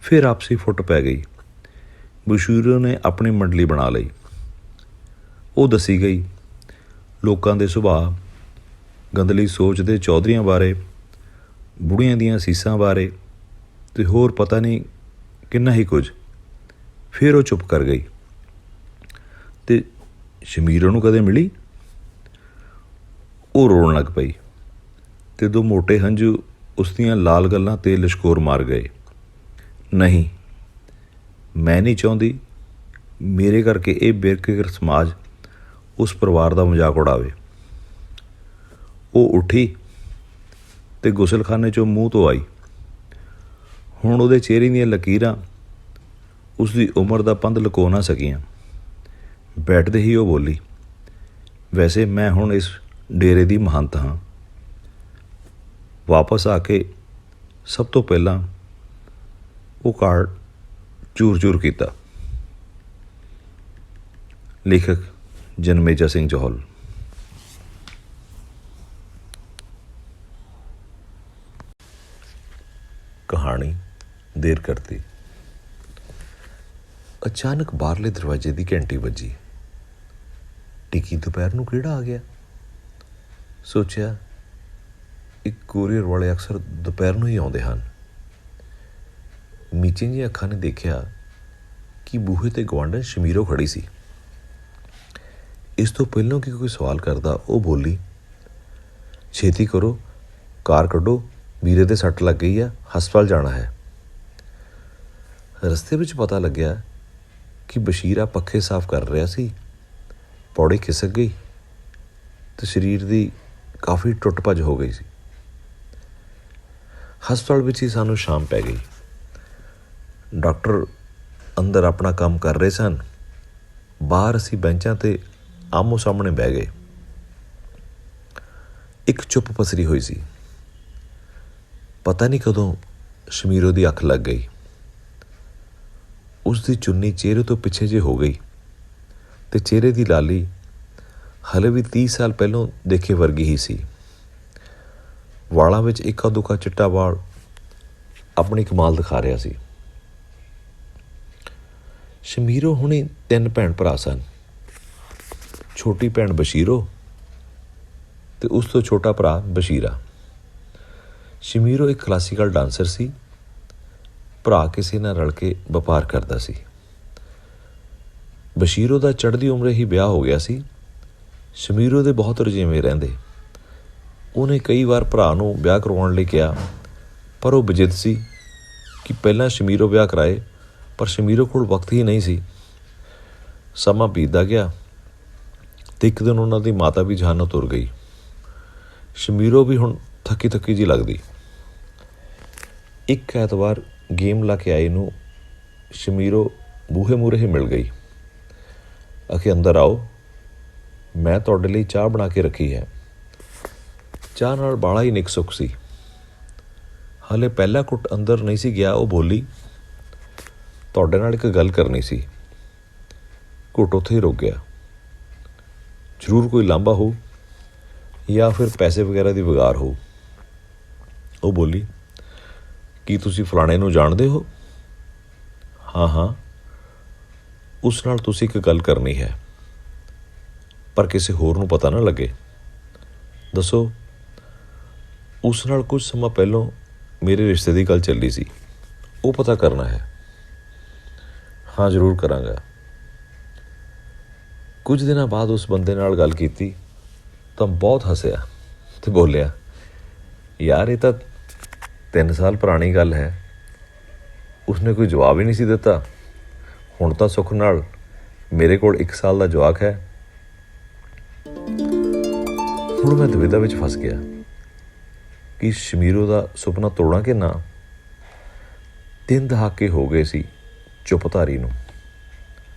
ਫਿਰ ਆਪਸੀ ਫੁੱਟ ਪੈ ਗਈ। ਬਸ਼ੀਰੋ ਨੇ ਆਪਣੀ ਮੰਡਲੀ ਬਣਾ ਲਈ। ਉਹ ਦੱਸੀ ਗਈ। ਲੋਕਾਂ ਦੇ ਸੁਭਾਅ, ਗੰਦਲੀ ਸੋਚ ਦੇ ਚੌਧਰੀਆਂ ਬਾਰੇ, ਬੁੜੀਆਂ ਦੀਆਂ ਸੀਸਾਂ ਬਾਰੇ ਤੇ ਹੋਰ ਪਤਾ ਨਹੀਂ ਕਿੰਨਾ ਹੀ ਕੁਝ। ਫਿਰ ਉਹ ਚੁੱਪ ਕਰ ਗਈ ਤੇ ਸ਼ਮੀਰੋ ਨੂੰ ਕਦੇ ਮਿਲੀ? ਉਹ ਰੋਣ ਲੱਗ ਪਈ ਤੇ ਦੋ ਮੋਟੇ ਹੰਝੂ ਉਸਦੀਆਂ ਲਾਲ ਗੱਲਾਂ 'ਤੇ ਲਿਸ਼ਕੋਰ ਮਾਰ ਗਏ। ਨਹੀਂ, ਮੈਂ ਨਹੀਂ ਚਾਹੁੰਦੀ ਮੇਰੇ ਕਰਕੇ ਇਹ ਬੇਰਕਿਰ ਸਮਾਜ ਉਸ ਪਰਿਵਾਰ ਦਾ ਮਜ਼ਾਕ ਉਡਾਵੇ। ਉਹ ਉੱਠੀ ਤੇ ਗੁਸਲਖਾਨੇ 'ਚੋਂ ਮੂੰਹ ਤੋਂ ਆਈ। ਹੁਣ ਉਹਦੇ ਚਿਹਰੇ ਦੀਆਂ ਲਕੀਰਾਂ ਉਸਦੀ ਉਮਰ ਦਾ ਪੰਧ ਲੁਕੋ ਨਾ ਸਕੀਆਂ। ਬੈਠਦੇ ਹੀ ਉਹ ਬੋਲੀ, ਵੈਸੇ ਮੈਂ ਹੁਣ ਇਸ ਡੇਰੇ ਦੀ ਮਹੰਤ ਹਾਂ। ਵਾਪਸ ਆ ਕੇ ਸਭ ਤੋਂ ਪਹਿਲਾਂ ਉਹ ਕਾਰਡ ਚੂਰ ਚੂਰ ਕੀਤਾ। ਲੇਖਕ ਜਨਮੇਜਾ ਸਿੰਘ ਜੌਹਲ। ਕਹਾਣੀ ਦੇਰ ਕਰਤੀ। ਅਚਾਨਕ ਬਾਹਰਲੇ ਦਰਵਾਜ਼ੇ ਦੀ ਘੰਟੀ ਵੱਜੀ। ਟਿੱਕੀ ਦੁਪਹਿਰ ਨੂੰ ਕਿਹੜਾ ਆ ਗਿਆ? ਸੋਚਿਆ, ਇੱਕ ਕੋਰੀਅਰ ਵਾਲੇ ਅਕਸਰ ਦੁਪਹਿਰ ਨੂੰ ਹੀ ਆਉਂਦੇ ਹਨ। ਮੀਚੀਆਂ ਜਿਹੀਆਂ ਅੱਖਾਂ ਨੇ ਦੇਖਿਆ ਕਿ ਬੂਹੇ 'ਤੇ ਗੁਆਂਢਣ ਸ਼ਮੀਰੋ ਖੜੀ ਸੀ। ਇਸ ਤੋਂ ਪਹਿਲਾਂ ਕਿ ਕੋਈ ਸਵਾਲ ਕਰਦਾ, ਉਹ ਬੋਲੀ, ਛੇਤੀ ਕਰੋ, ਕਾਰ ਕੱਢੋ, ਵੀਰੇ ਦੇ ਸੱਟ ਲੱਗ ਗਈ ਆ, ਹਸਪਤਾਲ ਜਾਣਾ ਹੈ। ਰਸਤੇ ਵਿੱਚ ਪਤਾ ਲੱਗਿਆ ਕਿ ਬਸ਼ੀਰਾ ਪੱਖੇ ਸਾਫ਼ ਕਰ ਰਿਹਾ ਸੀ। ਪੌੜੀ ਖਿਸਕ ਗਈ ਤੇ ਸਰੀਰ ਦੀ ਕਾਫੀ ਟੁੱਟ ਭੱਜ ਹੋ ਗਈ ਸੀ। ਹਸਪਤਾਲ ਵਿੱਚ ਹੀ ਸਾਨੂੰ ਸ਼ਾਮ ਪੈ ਗਈ। ਡਾਕਟਰ ਅੰਦਰ ਆਪਣਾ ਕੰਮ ਕਰ ਰਹੇ ਸਨ। ਬਾਹਰ ਅਸੀਂ ਬੈਂਚਾਂ 'ਤੇ ਆਮੋ ਸਾਹਮਣੇ ਬਹਿ ਗਏ। ਇੱਕ ਚੁੱਪ ਪਸਰੀ ਹੋਈ ਸੀ। ਪਤਾ ਨਹੀਂ ਕਦੋਂ ਸ਼ਮੀਰੋ ਦੀ ਅੱਖ ਲੱਗ ਗਈ। ਉਸ ਦੀ ਚੁੰਨੀ ਚਿਹਰੇ ਤੋਂ ਪਿੱਛੇ ਜੇ ਹੋ ਗਈ ਤੇ ਚਿਹਰੇ ਦੀ ਲਾਲੀ ਹਲੇ ਵੀ 30 ਸਾਲ ਪਹਿਲੋਂ ਦੇਖੇ ਵਰਗੀ ਹੀ ਸੀ। ਵਾਲਾਂ ਵਿੱਚ ਇੱਕਾ ਦੁੱਕਾ ਚਿੱਟਾ ਵਾਲ ਆਪਣੀ ਕਮਾਲ ਦਿਖਾ ਰਿਹਾ ਸੀ। ਸ਼ਮੀਰੋ ਹੁਣੇ 3 ਭੈਣ ਭਰਾ ਸਨ। ਛੋਟੀ ਭੈਣ ਬਸ਼ੀਰੋ ਤੇ ਉਸ ਤੋਂ ਛੋਟਾ ਭਰਾ ਬਸ਼ੀਰਾ। ਸ਼ਮੀਰੋ ਇੱਕ ਕਲਾਸੀਕਲ ਡਾਂਸਰ ਸੀ। ਭਰਾ ਕਿਸੇ ਨਾਲ ਰਲ ਕੇ ਵਪਾਰ ਕਰਦਾ ਸੀ। ਬਸ਼ੀਰੋ ਦਾ ਚੜ੍ਹਦੀ ਉਮਰੇ ਹੀ ਵਿਆਹ ਹੋ ਗਿਆ ਸੀ। ਸ਼ਮੀਰੋ ਦੇ ਬਹੁਤ ਰਜੇਵੇਂ ਰਹਿੰਦੇ। ਉਹਨੇ ਕਈ ਵਾਰ ਭਰਾ ਨੂੰ ਵਿਆਹ ਕਰਵਾਉਣ ਲਈ ਕਿਹਾ, ਪਰ ਉਹ ਬਜਿੱਦ ਸੀ ਕਿ ਪਹਿਲਾਂ ਸ਼ਮੀਰੋ ਵਿਆਹ ਕਰਾਏ, ਪਰ ਸ਼ਮੀਰੋ ਕੋਲ ਵਕਤ ਹੀ ਨਹੀਂ ਸੀ। ਸਮਾਂ ਬੀਤਦਾ ਗਿਆ ਅਤੇ ਇੱਕ ਦਿਨ ਉਹਨਾਂ ਦੀ ਮਾਤਾ ਵੀ ਜਹਾਨੋਂ ਤੁਰ ਗਈ। ਸ਼ਮੀਰੋ ਵੀ ਹੁਣ ਥੱਕੀ ਥੱਕੀ ਜਿਹੀ ਲੱਗਦੀ। ਇੱਕ ਐਤਵਾਰ ਗੇਮ ਲਾ ਕੇ ਆਏ ਨੂੰ ਸ਼ਮੀਰੋ ਬੂਹੇ ਮੂਹਰੇ ਹੀ ਮਿਲ ਗਈ। ਆਖੇ, ਅੰਦਰ ਆਓ, ਮੈਂ ਤੁਹਾਡੇ ਲਈ ਚਾਹ ਬਣਾ ਕੇ ਰੱਖੀ ਹੈ। ਚਾਹ ਨਾਲ ਬਾਲਾ ਹੀ ਨਿੱਕ ਸੁੱਕ ਸੀ। ਹਾਲੇ ਪਹਿਲਾ ਘੁੱਟ ਅੰਦਰ ਨਹੀਂ ਸੀ ਗਿਆ, ਉਹ ਬੋਲੀ, ਤੁਹਾਡੇ ਨਾਲ ਇੱਕ ਗੱਲ ਕਰਨੀ ਸੀ। ਘੁੱਟ ਉੱਥੇ ਹੀ ਰੁਕ ਗਿਆ। ਜ਼ਰੂਰ ਕੋਈ ਲਾਂਭਾ ਹੋਊ ਜਾਂ ਫਿਰ ਪੈਸੇ ਵਗੈਰਾ ਦੀ ਵਿਗਾੜ ਹੋਊ। ਉਹ ਬੋਲੀ, ਕੀ ਤੁਸੀਂ ਫਲਾਣੇ ਨੂੰ ਜਾਣਦੇ ਹੋ? ਹਾਂ ਹਾਂ, ਉਸ ਨਾਲ ਤੁਸੀਂ ਇੱਕ ਗੱਲ ਕਰਨੀ ਹੈ, ਪਰ ਕਿਸੇ ਹੋਰ ਨੂੰ ਪਤਾ ਨਾ ਲੱਗੇ। ਦੱਸੋ। ਉਸ ਨਾਲ ਕੁਝ ਸਮਾਂ ਪਹਿਲਾਂ ਮੇਰੇ ਰਿਸ਼ਤੇ ਦੀ ਗੱਲ ਚੱਲੀ ਸੀ, ਉਹ ਪਤਾ ਕਰਨਾ ਹੈ। ਹਾਂ, ਜ਼ਰੂਰ ਕਰਾਂਗਾ। ਕੁਝ ਦਿਨਾਂ ਬਾਅਦ ਉਸ ਬੰਦੇ ਨਾਲ ਗੱਲ ਕੀਤੀ ਤਾਂ ਬਹੁਤ ਹੱਸਿਆ ਅਤੇ ਬੋਲਿਆ, ਯਾਰ ਇਹ ਤਾਂ 3 ਸਾਲ ਪੁਰਾਣੀ ਗੱਲ ਹੈ। ਉਸਨੇ ਕੋਈ ਜਵਾਬ ਹੀ ਨਹੀਂ ਸੀ ਦਿੱਤਾ। ਹੁਣ ਤਾਂ ਸੁੱਖ ਨਾਲ ਮੇਰੇ ਕੋਲ 1 ਸਾਲ ਦਾ ਜਵਾਕ ਹੈ। ਹੁਣ ਮੈਂ ਦੁਵਿਧਾ ਵਿੱਚ ਫਸ ਗਿਆ ਕਿ ਸ਼ਮੀਰੋ ਦਾ ਸੁਪਨਾ ਤੋੜਾਂ ਕਿ ਨਾ। 3 ਦਹਾਕੇ ਹੋ ਗਏ ਸੀ ਚੁੱਪਧਾਰੀ ਨੂੰ।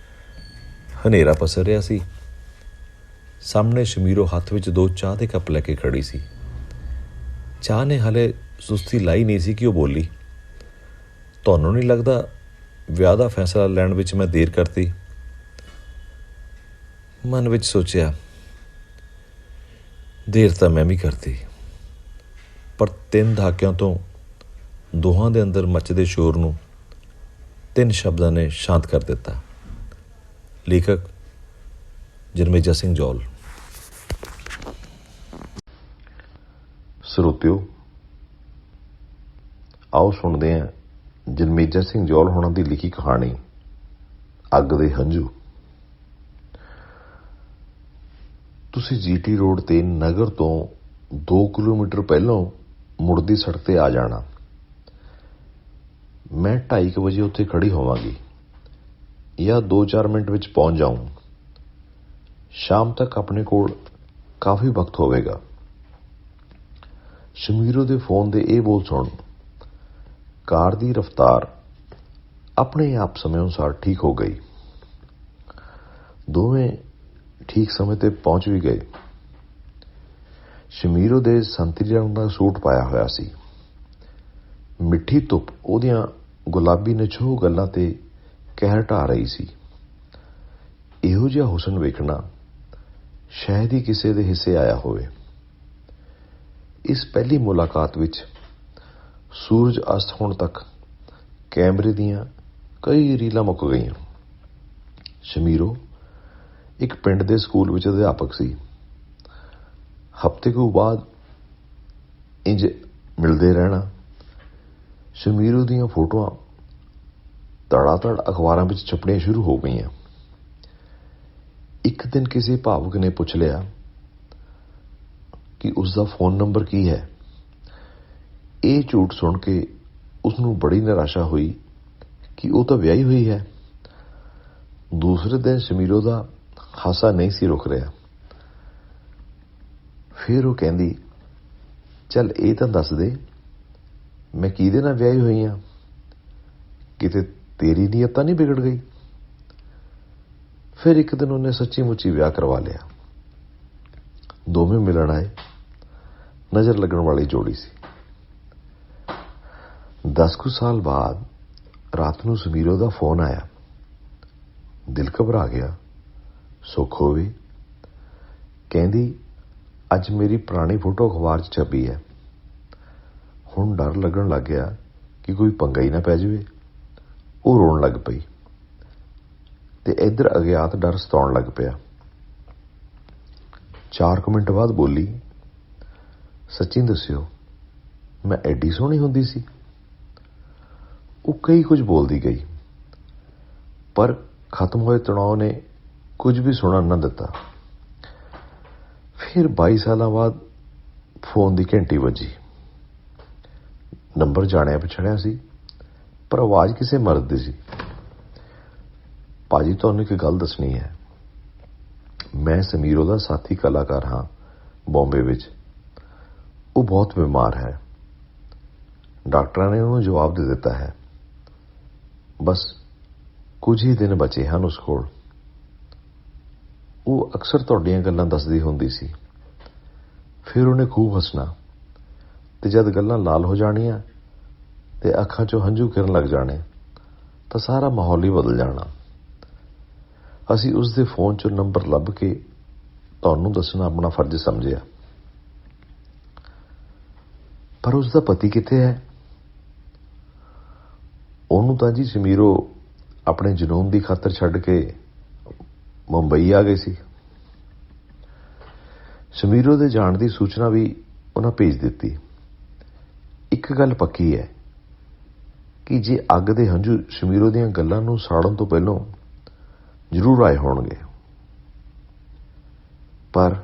ਹਨੇਰਾ ਪਸਰ ਰਿਹਾ ਸੀ। ਸਾਹਮਣੇ ਸ਼ਮੀਰੋ ਹੱਥ ਵਿੱਚ 2 ਚਾਹ ਦੇ ਕੱਪ ਲੈ ਕੇ ਖੜੀ ਸੀ। ਚਾਹ ਨੇ ਹਾਲੇ ਸੁਸਤੀ ਲਾਈ ਨਹੀਂ ਸੀ ਕਿ ਉਹ ਬੋਲੀ, ਤੁਹਾਨੂੰ ਨਹੀਂ ਲੱਗਦਾ ਵਿਆਹ ਦਾ ਫੈਸਲਾ ਲੈਣ ਵਿੱਚ ਮੈਂ ਦੇਰ ਕਰਤੀ? ਮਨ ਵਿੱਚ ਸੋਚਿਆ, ਦੇਰ ਤਾਂ ਮੈਂ ਵੀ ਕਰਤੀ, ਪਰ 3 ਦਹਾਕਿਆਂ ਤੋਂ ਦੋਹਾਂ ਦੇ ਅੰਦਰ ਮੱਚਦੇ ਸ਼ੋਰ ਨੂੰ 3 ਸ਼ਬਦਾਂ ਨੇ ਸ਼ਾਂਤ ਕਰ ਦਿੱਤਾ। ਲੇਖਕ ਜਰਮੇਜਾ ਸਿੰਘ ਜੌਲ। ਸਰੋਤਿਓ, ਆਓ ਸੁਣਦੇ ਹਾਂ ਜਰਮੇਜਾ ਸਿੰਘ ਜੌਲ ਹੋਣਾ ਦੀ ਲਿਖੀ ਕਹਾਣੀ ਅੱਗ ਦੇ ਹੰਝੂ। ਤੁਸੀਂ GT ਰੋਡ ਤੇ ਨਗਰ ਤੋਂ 2 ਕਿਲੋਮੀਟਰ ਪਹਿਲਾਂ ਮੁੜਦੀ ਸੜਕ ਤੇ ਆ ਜਾਣਾ। ਮੈਂ 2:30 ਵਜੇ ਉੱਥੇ ਖੜੀ ਹੋਵਾਂਗੀ ਜਾਂ 2-4 ਮਿੰਟ ਵਿੱਚ ਪਹੁੰਚ ਜਾਊਂ। ਸ਼ਾਮ ਤੱਕ ਆਪਣੇ ਕੋਲ ਕਾਫੀ ਵਕਤ ਹੋਵੇਗਾ। ਸ਼ਮੀਰੋ ਦੇ ਫੋਨ ਦੇ ਇਹ ਬੋਲ ਸੁਣ। ਕਾਰ ਦੀ ਰਫ਼ਤਾਰ ਆਪਣੇ ਆਪ ਸਮੇਂ ਅਨੁਸਾਰ ਠੀਕ ਹੋ ਗਈ। ਦੋਵੇਂ ਠੀਕ ਸਮੇਂ ਤੇ ਪਹੁੰਚ ਵੀ ਗਏ। ਸ਼ਮੀਰੋ ਦੇ ਸੰਤਰੀ ਰੰਗ ਦਾ ਸੂਟ ਪਾਇਆ ਹੋਇਆ ਸੀ। ਮਿੱਠੀ ਧੁੱਪ ਉਹਦੀਆਂ ਗੁਲਾਬੀ ਨਿਛੋਹ ਗੱਲਾਂ ਤੇ ਕਹਿਰ ਢਾ ਰਹੀ ਸੀ। ਇਹੋ ਜਿਹਾ ਹੁਸਨ ਵੇਖਣਾ ਸ਼ਾਇਦ ਹੀ ਕਿਸੇ ਦੇ ਹਿੱਸੇ ਆਇਆ ਹੋਵੇ। ਇਸ ਪਹਿਲੀ ਮੁਲਾਕਾਤ ਵਿੱਚ ਸੂਰਜ ਅਸਤ ਹੋਣ ਤੱਕ ਕੈਮਰੇ ਦੀਆਂ ਕਈ ਰੀਲਾਂ ਮੁੱਕ ਗਈਆਂ। ਸ਼ਮੀਰੋ ਇੱਕ ਪਿੰਡ ਦੇ ਸਕੂਲ ਵਿੱਚ ਅਧਿਆਪਕ ਸੀ। ਹਫ਼ਤੇ ਕੁ ਬਾਅਦ ਇੰਜ ਮਿਲਦੇ ਰਹਿਣਾ। ਸ਼ਮੀਰੋ ਦੀਆਂ ਫੋਟੋਆਂ ਧੜਾ-ਧੜ ਅਖਬਾਰਾਂ ਵਿੱਚ ਛਪਣੀਆਂ ਸ਼ੁਰੂ ਹੋ ਗਈਆਂ। ਇੱਕ ਦਿਨ ਕਿਸੇ ਭਾਵੁਕ ਨੇ ਪੁੱਛ ਲਿਆ ਕਿ ਉਸਦਾ ਫੋਨ ਨੰਬਰ ਕੀ ਹੈ। ਇਹ ਝੂਠ ਸੁਣ ਕੇ ਉਸਨੂੰ ਬੜੀ ਨਿਰਾਸ਼ਾ ਹੋਈ ਕਿ ਉਹ ਤਾਂ ਵਿਆਹੀ ਹੋਈ ਹੈ। ਦੂਸਰੇ ਦਿਨ ਸ਼ਮੀਰੋ ਦਾ ਹਾਸਾ ਨਹੀਂ ਸੀ ਰੁਕ ਰਿਹਾ। ਫਿਰ ਉਹ ਕਹਿੰਦੀ, ਚੱਲ ਇਹ ਤਾਂ ਦੱਸ ਦੇ, ਮੈਂ ਕਿਹਦੇ ਨਾਲ ਵਿਆਹੀ ਹੋਈ ਹਾਂ? ਕਿਤੇ ਤੇਰੀ ਨੀਅਤ ਤਾਂ ਨਹੀਂ ਵਿਗੜ ਗਈ? ਫਿਰ ਇੱਕ ਦਿਨ ਉਹਨੇ ਸੱਚੀ ਮੁੱਚੀ ਵਿਆਹ ਕਰਵਾ ਲਿਆ। ਦੋਵੇਂ ਮਿਲਣ ਆਏ। ਨਜ਼ਰ ਲੱਗਣ ਵਾਲੀ ਜੋੜੀ ਸੀ। 10 ਕੁ ਸਾਲ ਬਾਅਦ ਰਾਤ ਨੂੰ ਸ਼ਮੀਰੋ ਦਾ ਫੋਨ ਆਇਆ। ਦਿਲ ਘਬਰਾ ਗਿਆ। ਸੁੱਖ ਹੋਵੇ। ਕਹਿੰਦੀ, ਅੱਜ ਮੇਰੀ ਪੁਰਾਣੀ ਫੋਟੋ ਅਖਬਾਰ 'ਚ ਛਪੀ ਹੈ। ਹੁਣ ਡਰ ਲੱਗਣ ਲੱਗ ਗਿਆ ਕਿ ਕੋਈ ਪੰਗਾ ਹੀ ਨਾ ਪੈ ਜਾਵੇ। ਉਹ ਰੋਣ ਲੱਗ ਪਈ ਤੇ ਇੱਧਰ ਅਗਿਆਤ ਡਰ ਸਤਾਉਣ ਲੱਗ ਪਿਆ। 4 ਕੁ ਮਿੰਟ ਬਾਅਦ ਬੋਲੀ, ਸੱਚੀ ਦੱਸਿਓ, ਮੈਂ ਐਡੀ ਸੋਹਣੀ ਹੁੰਦੀ ਸੀ? ਉਹ ਕਈ ਕੁਝ ਬੋਲਦੀ ਗਈ, ਪਰ ਖਤਮ ਹੋਏ ਤਣਾਅ ਨੇ ਕੁਝ ਵੀ ਸੁਣਨ ਨਾ ਦਿੱਤਾ। ਫਿਰ 22 ਸਾਲਾਂ ਬਾਅਦ ਫੋਨ ਦੀ ਘੰਟੀ ਵੱਜੀ। ਨੰਬਰ ਜਾਣਿਆ ਪਛਾਣਿਆ ਸੀ, ਪਰ ਆਵਾਜ਼ ਕਿਸੇ ਮਰਦ ਦੀ ਸੀ। ਭਾਜੀ, ਤੁਹਾਨੂੰ ਇੱਕ ਗੱਲ ਦੱਸਣੀ ਹੈ। ਮੈਂ ਸਮੀਰੋ ਦਾ ਸਾਥੀ ਕਲਾਕਾਰ ਹਾਂ ਬੰਬੇ ਵਿੱਚ। ਉਹ ਬਹੁਤ ਬਿਮਾਰ ਹੈ। ਡਾਕਟਰਾਂ ਨੇ ਉਹਨੂੰ ਜਵਾਬ ਦੇ ਦਿੱਤਾ ਹੈ। ਬਸ ਕੁਝ ਹੀ ਦਿਨ ਬਚੇ ਹਨ ਉਸ ਕੋਲ। ਉਹ ਅਕਸਰ ਤੁਹਾਡੀਆਂ ਗੱਲਾਂ ਦੱਸਦੀ ਹੁੰਦੀ ਸੀ। ਫਿਰ ਉਹਨੇ ਖੂਬ ਹੱਸਣਾ, ਤੇ ਜਦ ਗੱਲਾਂ ਲਾਲ ਹੋ ਜਾਣੀਆਂ ਤੇ ਅੱਖਾਂ 'ਚੋਂ ਹੰਝੂ ਗਿਰਨ ਲੱਗ ਜਾਣੇ ਤਾਂ ਸਾਰਾ ਮਾਹੌਲ ਹੀ ਬਦਲ ਜਾਣਾ। ਅਸੀਂ ਉਸ ਦੇ ਫੋਨ 'ਚੋਂ ਨੰਬਰ ਲੱਭ ਕੇ ਤੁਹਾਨੂੰ ਦੱਸਣਾ ਆਪਣਾ ਫਰਜ਼ ਸਮਝਿਆ। ਪਰ ਉਸ ਦਾ ਪਤੀ ਕਿੱਥੇ ਹੈ? ਉਹਨੂੰ ਤਾਂ ਜੀ ਸਮੀਰੋ ਆਪਣੇ ਜਨੂੰਨ ਦੀ ਖਾਤਰ ਛੱਡ ਕੇ ਮੁੰਬਈ ਆ ਗਏ ਸੀ। ਸਮੀਰੋ ਦੇ ਜਾਣ ਦੀ ਸੂਚਨਾ ਵੀ ਉਹਨਾਂ ਭੇਜ ਦਿੱਤੀ। ਇੱਕ ਗੱਲ ਪੱਕੀ ਹੈ ਕਿ ਜੇ ਅੱਗ ਦੇ ਹੰਝੂ ਸਮੀਰੋ ਦੀਆਂ ਗੱਲਾਂ ਨੂੰ ਸਾੜਨ ਤੋਂ ਪਹਿਲਾਂ ਜ਼ਰੂਰ ਆਏ ਹੋਣਗੇ, ਪਰ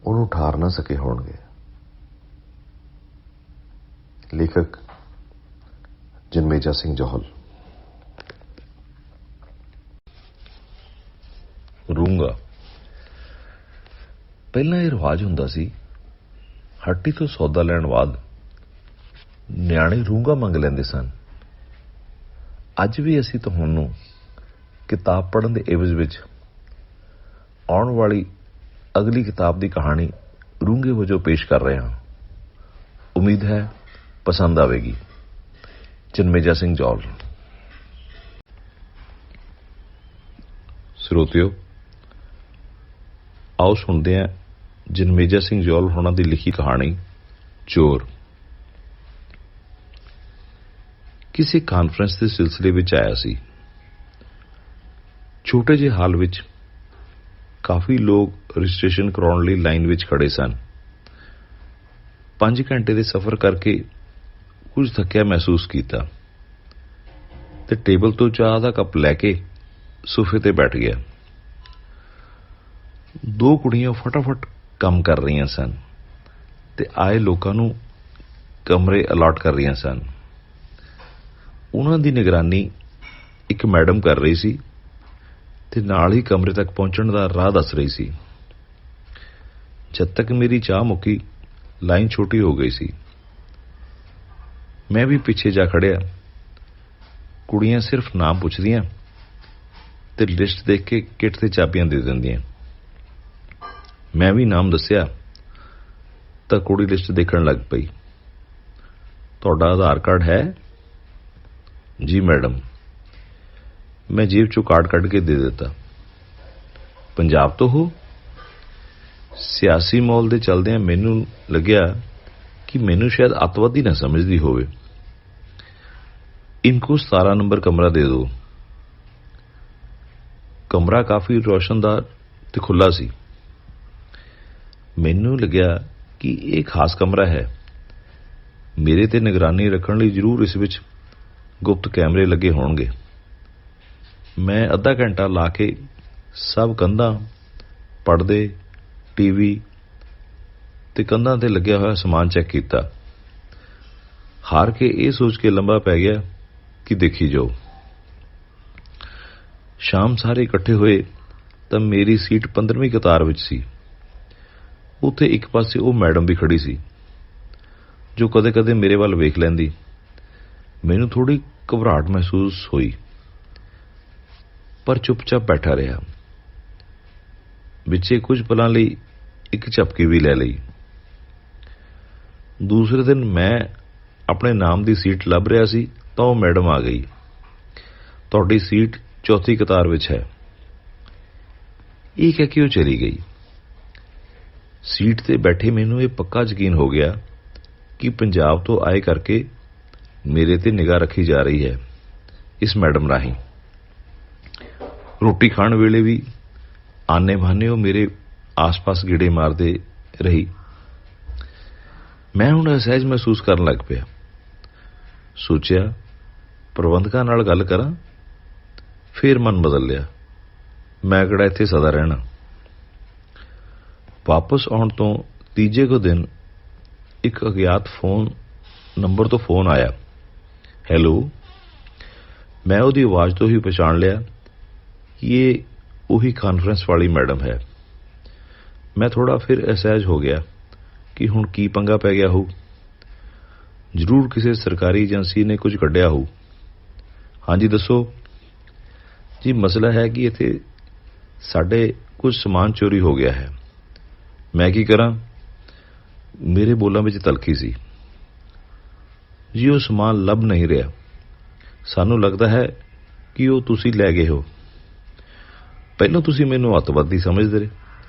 ਉਹਨੂੰ ਠਾਰ ਨਾ ਸਕੇ ਹੋਣਗੇ। ਲੇਖਕ ਜਨਮੇਜਾ ਸਿੰਘ ਜੌਹਲ। ਰੂੰਗਾ। ਪਹਿਲਾਂ ਇਹ ਰਿਵਾਜ ਹੁੰਦਾ ਸੀ, ਹੱਟੀ ਤੋਂ ਸੌਦਾ ਲੈਣ ਬਾਅਦ ਨਿਆਣੇ ਰੂੰਗਾ ਮੰਗ ਲੈਂਦੇ ਸਨ। ਅੱਜ ਵੀ ਅਸੀਂ ਤੁਹਾਨੂੰ ਕਿਤਾਬ ਪੜ੍ਹਨ ਦੇ ਇਵਜ਼ ਵਿੱਚ ਆਉਣ ਵਾਲੀ ਅਗਲੀ ਕਿਤਾਬ ਦੀ ਕਹਾਣੀ ਰੂੰਗੇ ਵਜੋਂ ਪੇਸ਼ ਕਰ ਰਹੇ ਹਾਂ। ਉਮੀਦ ਹੈ ਪਸੰਦ ਆਵੇਗੀ। ਜਨਮੇਜਾ ਸਿੰਘ ਜੌਹਲ। ਸਰੋਤਿਓ, ਆਓ ਸੁਣਦੇ ਹਾਂ ਜਨਮੇਜਾ ਸਿੰਘ ਜੌਹਲ ਹੋਣਾ ਦੀ ਲਿਖੀ ਕਹਾਣੀ ਚੋਰ। ਕਿਸੇ ਕਾਨਫਰੰਸ ਦੇ ਸਿਲਸਿਲੇ ਵਿੱਚ ਆਇਆ ਸੀ। ਛੋਟੇ ਜਿਹੇ ਹਾਲ ਵਿੱਚ ਕਾਫੀ ਲੋਕ ਰਜਿਸਟ੍ਰੇਸ਼ਨ ਕਰਾਉਣ ਲਈ ਲਾਈਨ ਵਿੱਚ ਖੜੇ ਸਨ। 5 ਘੰਟੇ ਦੇ ਸਫ਼ਰ ਕਰਕੇ ਕੁਝ ਥੱਕਿਆ ਮਹਿਸੂਸ ਕੀਤਾ ਤੇ ਟੇਬਲ ਤੋਂ ਚਾਹ ਦਾ ਕੱਪ ਲੈ ਕੇ ਸੋਫੇ ਤੇ ਬੈਠ ਗਿਆ। 2 ਕੁੜੀਆਂ ਫਟਾਫਟ ਕੰਮ ਕਰ ਰਹੀਆਂ ਸਨ ਤੇ ਆਏ ਲੋਕਾਂ ਨੂੰ ਕਮਰੇ ਅਲਾਟ ਕਰ ਰਹੀਆਂ ਸਨ। ਉਹਨਾਂ ਦੀ ਨਿਗਰਾਨੀ ਇੱਕ ਮੈਡਮ ਕਰ ਰਹੀ ਸੀ ਤੇ ਨਾਲ ਹੀ ਕਮਰੇ ਤੱਕ ਪਹੁੰਚਣ ਦਾ ਰਾਹ ਦੱਸ ਰਹੀ ਸੀ। ਜਦ ਤੱਕ ਮੇਰੀ ਚਾਹ ਮੁੱਕੀ, ਲਾਈਨ ਛੋਟੀ ਹੋ ਗਈ ਸੀ। ਮੈਂ ਵੀ ਪਿੱਛੇ ਜਾ ਖੜਿਆ। ਕੁੜੀਆਂ ਸਿਰਫ ਨਾਮ ਪੁੱਛਦੀਆਂ ਤੇ ਲਿਸਟ ਦੇਖ ਕੇ ਕਿੱਟ ਤੇ ਚਾਬੀਆਂ ਦੇ ਦਿੰਦੀਆਂ। ਮੈਂ ਵੀ ਨਾਮ ਦੱਸਿਆ ਤਾਂ ਕੁੜੀ ਲਿਸਟ ਦੇਖਣ ਲੱਗ ਪਈ। ਤੁਹਾਡਾ ਆਧਾਰ ਕਾਰਡ ਹੈ? ਜੀ ਮੈਡਮ। ਮੈਂ ਜੇਬ ਚੋਂ ਕਾਰਡ ਕੱਢ ਕੇ ਦੇ ਦਿੱਤਾ। ਪੰਜਾਬ ਤੋਂ ਹੋ? ਸਿਆਸੀ ਮਾਹੌਲ ਦੇ ਚੱਲਦਿਆਂ ਮੈਨੂੰ ਲੱਗਿਆ ਕਿ ਮੈਨੂੰ ਸ਼ਾਇਦ ਅੱਤਵਾਦੀ ਨਾ ਸਮਝਦੀ ਹੋਵੇ। ਇਨਕੋ 17 ਨੰਬਰ ਕਮਰਾ ਦੇ ਦਿਓ। ਕਮਰਾ ਕਾਫੀ ਰੋਸ਼ਨਦਾਰ ਤੇ ਖੁੱਲਾ ਸੀ। ਮੈਨੂੰ ਲੱਗਿਆ ਕਿ ਇਹ ਖਾਸ ਕਮਰਾ ਹੈ। ਮੇਰੇ ਤੇ ਨਿਗਰਾਨੀ ਰੱਖਣ ਲਈ ਜ਼ਰੂਰ ਇਸ ਵਿੱਚ ਗੁਪਤ ਕੈਮਰੇ ਲੱਗੇ ਹੋਣਗੇ। ਮੈਂ ਅੱਧਾ ਘੰਟਾ ਲਾ ਕੇ ਸਭ ਕੰਧਾਂ, ਪਰਦੇ, ਟੀਵੀ ਤੇ ਕੰਧਾਂ ਤੇ ਲੱਗਿਆ ਹੋਇਆ ਸਮਾਨ ਚੈੱਕ ਕੀਤਾ। ਹਾਰ ਕੇ ਇਹ ਸੋਚ ਕੇ ਲੰਬਾ ਪੈ ਗਿਆ ਕਿ ਦੇਖੀ ਜਾਓ। ਸ਼ਾਮ ਸਾਰੇ ਇਕੱਠੇ ਹੋਏ ਤਾਂ ਮੇਰੀ ਸੀਟ 15ਵੀਂ ਕਤਾਰ ਵਿੱਚ ਸੀ। ਉੱਥੇ ਇੱਕ ਪਾਸੇ ਉਹ ਮੈਡਮ ਵੀ ਖੜੀ ਸੀ ਜੋ ਕਦੇ-ਕਦੇ ਮੇਰੇ ਵੱਲ ਵੇਖ ਲੈਂਦੀ। ਮੈਨੂੰ ਥੋੜ੍ਹੀ ਘਬਰਾਹਟ ਮਹਿਸੂਸ ਹੋਈ, ਪਰ ਚੁੱਪਚਾਪ ਬੈਠਾ ਰਿਹਾ। ਵਿੱਚੇ ਕੁਝ ਪਲਾਂ ਲਈ ਇੱਕ ਝਪਕੀ ਵੀ ਲੈ ਲਈ। ਦੂਸਰੇ ਦਿਨ ਮੈਂ ਆਪਣੇ ਨਾਮ ਦੀ ਸੀਟ ਲੱਭ ਰਿਹਾ ਸੀ ਤਾਂ ਉਹ ਮੈਡਮ ਆ ਗਈ। ਤੁਹਾਡੀ ਸੀਟ 4ਥੀ ਕਤਾਰ ਵਿੱਚ ਹੈ। ਇਹ ਕਹਿ ਕੇ ਉਹ ਚਲੀ ਗਈ। ਸੀਟ ਤੇ ਬੈਠੇ ਮੈਨੂੰ ਇਹ ਪੱਕਾ ਯਕੀਨ ਹੋ ਗਿਆ ਕਿ ਪੰਜਾਬ ਤੋਂ ਆਏ ਕਰਕੇ ਮੇਰੇ ਤੇ ਨਿਗਾਹ ਰੱਖੀ ਜਾ ਰਹੀ ਹੈ ਇਸ ਮੈਡਮ ਰਾਹੀਂ। ਰੋਟੀ ਖਾਣ ਵੇਲੇ ਵੀ ਆਨੇ ਬਹਾਨੇ ਉਹ ਮੇਰੇ ਆਸ-ਪਾਸ ਗੇੜੇ ਮਾਰਦੇ ਰਹੀ। ਮੈਂ ਹੁਣ ਅਸਹਿਜ ਮਹਿਸੂਸ ਕਰਨ ਲੱਗ ਪਿਆ। ਸੋਚਿਆ ਪ੍ਰਬੰਧਕਾਂ ਨਾਲ ਗੱਲ ਕਰਾਂ। ਫਿਰ ਮਨ ਬਦਲ ਲਿਆ। ਮੈਂ ਕਿਹੜਾ ਇੱਥੇ ਸਦਾ ਰਹਿਣਾ। ਵਾਪਸ ਆਉਣ ਤੋਂ ਤੀਜੇ ਕੁ ਦਿਨ ਇੱਕ ਅਗਿਆਤ ਨੰਬਰ ਤੋਂ ਫੋਨ ਆਇਆ। ਹੈਲੋ। ਮੈਂ ਉਹਦੀ ਆਵਾਜ਼ ਤੋਂ ਹੀ ਪਛਾਣ ਲਿਆ ਕਿ ਇਹ ਉਹੀ ਕਾਨਫਰੰਸ ਵਾਲੀ ਮੈਡਮ ਹੈ। ਮੈਂ ਥੋੜਾ ਫਿਰ ਅਸਹਿਜ ਹੋ ਗਿਆ ਕਿ ਹੁਣ ਕੀ ਪੰਗਾ ਪੈ ਗਿਆ ਹੋਊ। ਜ਼ਰੂਰ ਕਿਸੇ ਸਰਕਾਰੀ ਏਜੰਸੀ ਨੇ ਕੁਝ ਕੱਢਿਆ ਹੋਊ। ਹਾਂਜੀ ਦੱਸੋ ਜੀ। ਮਸਲਾ ਹੈ ਕਿ ਇੱਥੇ ਸਾਡੇ ਕੁਝ ਸਮਾਨ ਚੋਰੀ ਹੋ ਗਿਆ ਹੈ। ਮੈਂ ਕੀ ਕਰਾਂ? ਮੇਰੇ ਬੋਲਾਂ ਵਿੱਚ ਤਲਖੀ ਸੀ। ਜੀ ਉਹ ਸਮਾਨ ਲੱਭ ਨਹੀਂ ਰਿਹਾ। ਸਾਨੂੰ ਲੱਗਦਾ ਹੈ ਕਿ ਉਹ ਤੁਸੀਂ ਲੈ ਗਏ ਹੋ। ਪਹਿਲਾਂ ਤੁਸੀਂ ਮੈਨੂੰ ਅੱਤਵਾਦੀ ਸਮਝਦੇ ਰਹੇ,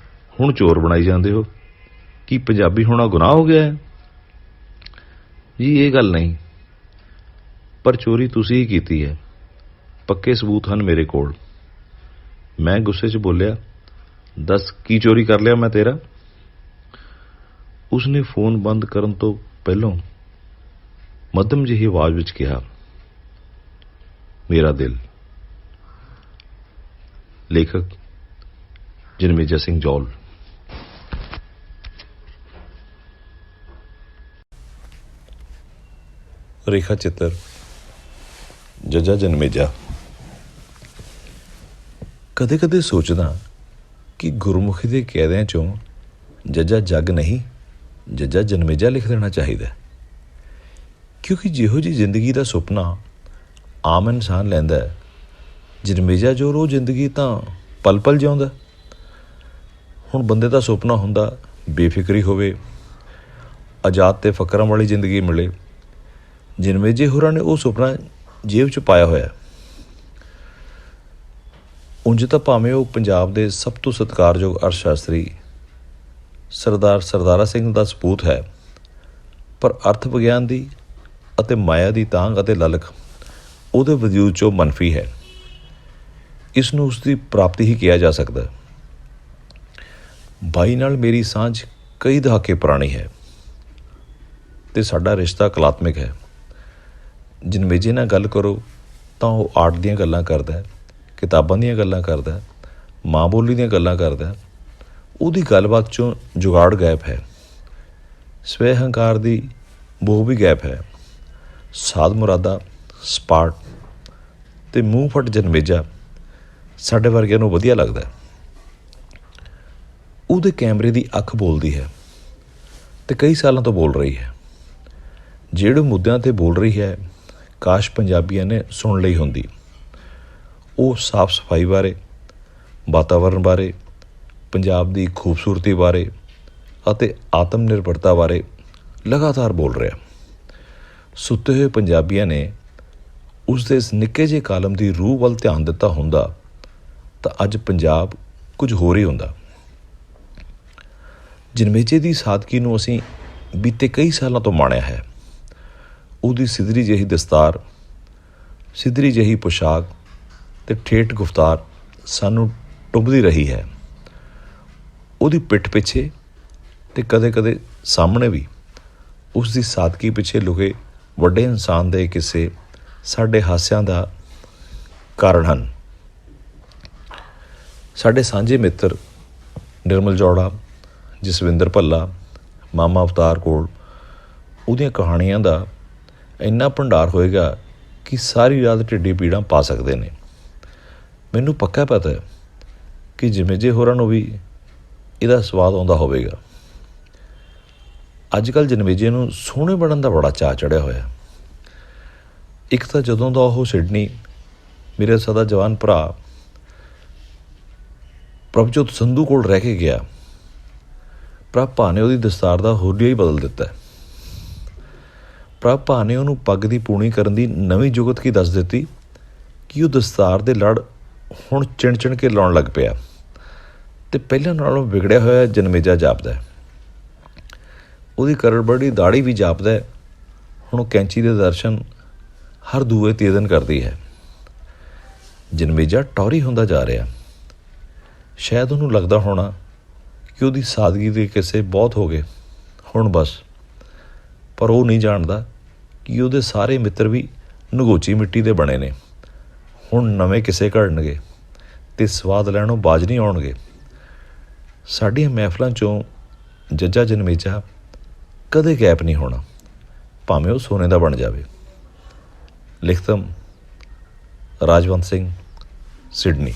ਹੁਣ ਚੋਰ ਬਣਾਈ ਜਾਂਦੇ ਹੋ। ਕੀ ਪੰਜਾਬੀ ਹੋਣਾ ਗੁਨਾਹ ਹੋ ਗਿਆ ਹੈ? ਜੀ ਇਹ ਗੱਲ ਨਹੀਂ, ਪਰ ਚੋਰੀ ਤੁਸੀਂ ਹੀ ਕੀਤੀ ਹੈ। ਪੱਕੇ ਸਬੂਤ ਹਨ ਮੇਰੇ ਕੋਲ। ਮੈਂ ਗੁੱਸੇ 'ਚ ਬੋਲਿਆ, ਦੱਸ ਕੀ ਚੋਰੀ ਕਰ ਲਿਆ ਮੈਂ ਤੇਰਾ? ਉਸਨੇ ਫੋਨ ਬੰਦ ਕਰਨ ਤੋਂ ਪਹਿਲਾਂ ਮੱਧਮ ਜਿਹੀ ਆਵਾਜ਼ ਵਿੱਚ ਕਿਹਾ, ਮੇਰਾ ਦਿਲ। ਲੇਖਕ ਜਨਮੇਜਾ ਸਿੰਘ ਜੌਲ। ਰੇਖਾ ਚਿੱਤਰ ਜੱਜਾ ਜਨਮੇਜਾ। ਕਦੇ ਕਦੇ ਸੋਚਦਾ ਕਿ ਗੁਰਮੁਖੀ ਦੇ ਕਾਇਦਿਆਂ ਚੋਂ ਜੱਜਾ ਜੱਗ ਨਹੀਂ, ਜੱਜਾ ਜਨਮੇਜਾ ਲਿਖ ਦੇਣਾ ਚਾਹੀਦਾ, ਕਿਉਂਕਿ ਜਿਹੋ ਜਿਹੀ ਜ਼ਿੰਦਗੀ ਦਾ ਸੁਪਨਾ ਆਮ ਇਨਸਾਨ ਲੈਂਦਾ ਹੈ, ਜਨਮੇਜਾ ਜੋ ਉਹ ਜ਼ਿੰਦਗੀ ਤਾਂ ਪਲ ਪਲ ਜਿਉਂਦਾ। ਹੁਣ ਬੰਦੇ ਦਾ ਸੁਪਨਾ ਹੁੰਦਾ ਬੇਫਿਕਰੀ ਹੋਵੇ, ਆਜ਼ਾਦ ਤੇ ਫਕਰਾਂ ਵਾਲੀ ਜ਼ਿੰਦਗੀ ਮਿਲੇ। ਜਨਮੇਜੇ ਹੋਰਾਂ ਨੇ ਉਹ ਸੁਪਨਾ ਜੇਬ 'ਚ ਪਾਇਆ ਹੋਇਆ। ਉਂਝ ਤਾਂ ਭਾਵੇਂ ਉਹ ਪੰਜਾਬ ਦੇ ਸਭ ਤੋਂ ਸਤਿਕਾਰਯੋਗ ਅਰਥ ਸ਼ਾਸਤਰੀ ਸਰਦਾਰ ਸਰਦਾਰਾ ਸਿੰਘ ਦਾ ਸਪੂਤ ਹੈ, ਪਰ ਅਰਥ ਵਿਗਿਆਨ ਦੀ ਅਤੇ ਮਾਇਆ ਦੀ ਤਾਂਘ ਅਤੇ ਲਲਕ ਉਹਦੇ ਵਜੂਦ 'ਚੋਂ ਮਨਫੀ ਹੈ। ਇਸ ਨੂੰ ਉਸਦੀ ਪ੍ਰਾਪਤੀ ਹੀ ਕਿਹਾ ਜਾ ਸਕਦਾ। ਬਾਈ ਨਾਲ ਮੇਰੀ ਸਾਂਝ ਕਈ ਦਹਾਕੇ ਪੁਰਾਣੀ ਹੈ ਤੇ ਸਾਡਾ ਰਿਸ਼ਤਾ ਕਲਾਤਮਿਕ ਹੈ। ਜਨਮੇਜੇ ਨਾਲ ਗੱਲ ਕਰੋ ਤਾਂ ਉਹ ਆਰਟ ਦੀਆਂ ਗੱਲਾਂ ਕਰਦਾ, ਕਿਤਾਬਾਂ ਦੀਆਂ ਗੱਲਾਂ ਕਰਦਾ, ਮਾਂ ਬੋਲੀ ਦੀਆਂ ਗੱਲਾਂ ਕਰਦਾ। ਉਹਦੀ ਗੱਲਬਾਤ 'ਚੋਂ ਜੁਗਾੜ ਗਾਇਬ ਹੈ, ਸਵੈ ਹੰਕਾਰ ਦੀ ਬੋਹ ਵੀ ਗਾਇਬ ਹੈ। ਸਾਧ ਮੁਰਾਦਾ, ਸਪਾਟ ਤੇ ਮੂੰਹ ਫਟ ਜਨਮੇਜਾ ਸਾਡੇ ਵਰਗਿਆਂ ਨੂੰ ਵਧੀਆ ਲੱਗਦਾ। ਉਹਦੇ ਕੈਮਰੇ ਦੀ ਅੱਖ ਬੋਲਦੀ ਹੈ ਤੇ ਕਈ ਸਾਲਾਂ ਤੋਂ ਬੋਲ ਰਹੀ ਹੈ। ਜਿਹੜੇ ਮੁੱਦਿਆਂ 'ਤੇ ਬੋਲ ਰਹੀ ਹੈ, ਕਾਸ਼ ਪੰਜਾਬੀਆਂ ਨੇ ਸੁਣ ਲਈ ਹੁੰਦੀ। ਉਹ ਸਾਫ਼ ਸਫਾਈ ਬਾਰੇ, ਵਾਤਾਵਰਣ ਬਾਰੇ, ਪੰਜਾਬ ਦੀ ਖੂਬਸੂਰਤੀ ਬਾਰੇ ਅਤੇ ਆਤਮ ਨਿਰਭਰਤਾ ਬਾਰੇ ਲਗਾਤਾਰ ਬੋਲ ਰਿਹਾ। ਸੁੱਤੇ ਹੋਏ ਪੰਜਾਬੀਆਂ ਨੇ ਉਸ ਦੇ ਇਸ ਨਿੱਕੇ ਜਿਹੇ ਕਾਲਮ ਦੀ ਰੂਹ ਵੱਲ ਧਿਆਨ ਦਿੱਤਾ ਹੁੰਦਾ ਤਾਂ ਅੱਜ ਪੰਜਾਬ ਕੁਝ ਹੋਰ ਹੀ ਹੁੰਦਾ। ਜਨਮੇਜੇ ਦੀ ਸਾਦਗੀ ਨੂੰ ਅਸੀਂ ਬੀਤੇ ਕਈ ਸਾਲਾਂ ਤੋਂ ਮਾਣਿਆ ਹੈ। ਉਹਦੀ ਸਿੱਧਰੀ ਜਿਹੀ ਦਸਤਾਰ, ਸਿੱਧਰੀ ਜਿਹੀ ਪੁਸ਼ਾਕ ਤੇ ਠੇਠ ਗੁਫ਼ਤਾਰ ਸਾਨੂੰ ਟੁੰਬਦੀ ਰਹੀ ਹੈ। ਉਹਦੀ ਪਿੱਠ ਪਿੱਛੇ ਤੇ ਕਦੇ ਕਦੇ ਸਾਹਮਣੇ ਵੀ ਉਸ ਦੀ ਸਾਦਗੀ ਪਿੱਛੇ ਲੁਕੇ ਵੱਡੇ ਇਨਸਾਨ ਦੇ ਕਿੱਸੇ ਸਾਡੇ ਹਾਸਿਆਂ ਦਾ ਕਾਰਨ ਹਨ। ਸਾਡੇ ਸਾਂਝੇ ਮਿੱਤਰ ਨਿਰਮਲ ਜੌੜਾ, ਜਸਵਿੰਦਰ ਭੱਲਾ, ਮਾਮਾ ਅਵਤਾਰ ਕੋਲ ਉਹਦੀਆਂ ਕਹਾਣੀਆਂ ਦਾ ਇੰਨਾ ਭੰਡਾਰ ਹੋਏਗਾ ਕਿ ਸਾਰੀ ਰਾਤ ਢਿੱਡੀ ਪੀੜਾਂ ਪਾ ਸਕਦੇ ਨੇ। ਮੈਨੂੰ ਪੱਕਾ ਪਤਾ ਹੈ ਕਿ ਜਨਮੇਜੇ ਹੋਰਾਂ ਨੂੰ ਵੀ ਇਹਦਾ ਸਵਾਦ ਆਉਂਦਾ ਹੋਵੇਗਾ। ਅੱਜ ਕੱਲ੍ਹ ਜਨਮੇਜੇ ਨੂੰ ਸੋਹਣੇ ਬਣਨ ਦਾ ਬੜਾ ਚਾਅ ਚੜ੍ਹਿਆ ਹੋਇਆ। ਇੱਕ ਤਾਂ ਜਦੋਂ ਦਾ ਉਹ ਸਿਡਨੀ ਮੇਰੇ ਸਦਾ ਜਵਾਨ ਭਰਾ ਪ੍ਰਭਜੋਤ ਸੰਧੂ ਕੋਲ ਰਹਿ ਕੇ ਗਿਆ, ਪ੍ਰਭ ਭਾ ਨੇ ਉਹਦੀ ਦਸਤਾਰ ਦਾ ਹੁਲੀਆ ਹੀ ਬਦਲ ਦਿੱਤਾ। ਪ੍ਰਭ ਭਾ ਨੇ ਉਹਨੂੰ ਪੱਗ ਦੀ ਪੂਣੀ ਕਰਨ ਦੀ ਨਵੀਂ ਜੁਗਤ ਕੀ ਦੱਸ ਦਿੱਤੀ ਕਿ ਉਹ ਦਸਤਾਰ ਦੇ ਲੜ ਹੁਣ ਚਿਣ ਕੇ ਲਾਉਣ ਲੱਗ ਪਿਆ ਤੇ ਪਹਿਲਾਂ ਨਾਲੋਂ ਵਿਗੜਿਆ ਹੋਇਆ ਜਨਮੇਜਾ ਜਾਪਦਾ। ਉਹਦੀ ਕਰੜਬੜੀ ਦਾੜੀ ਵੀ ਜਾਪਦਾ। ਹੁਣ ਉਹ ਕੈਂਚੀ ਦੇ ਦਰਸ਼ਨ ਹਰ ਦੂਏ ਤੀਏ ਦਿਨ ਕਰਦੀ ਹੈ। ਜਨਮੇਜਾ ਟੌਰੀ ਹੁੰਦਾ ਜਾ ਰਿਹਾ। ਸ਼ਾਇਦ ਉਹਨੂੰ ਲੱਗਦਾ ਹੋਣਾ ਕਿ ਉਹਦੀ ਸਾਦਗੀ ਦੇ ਕਿੱਸੇ ਬਹੁਤ ਹੋ ਗਏ ਹੁਣ ਬਸ, ਪਰ ਉਹ ਨਹੀਂ ਜਾਣਦਾ ਕਿ ਉਹਦੇ ਸਾਰੇ ਮਿੱਤਰ ਵੀ ਨਗੋਚੀ ਮਿੱਟੀ ਦੇ ਬਣੇ ਨੇ। ਹੁਣ ਨਵੇਂ ਕਿੱਸੇ ਘੜਨਗੇ ਤੇ ਸਵਾਦ ਲੈਣੋਂ ਬਾਜ ਨਹੀਂ ਆਉਣਗੇ। ਸਾਡੀਆਂ ਮਹਿਫਲਾਂ 'ਚੋਂ ਜੱਜਾ ਜਨਮੇਜਾ ਕਦੇ ਗੈਪ ਨਹੀਂ ਹੋਣਾ, ਭਾਵੇਂ ਉਹ ਸੋਨੇ ਦਾ ਬਣ ਜਾਵੇ। ਲਿਖਤਮ ਰਾਜਵੰਤ ਸਿੰਘ, ਸਿਡਨੀ।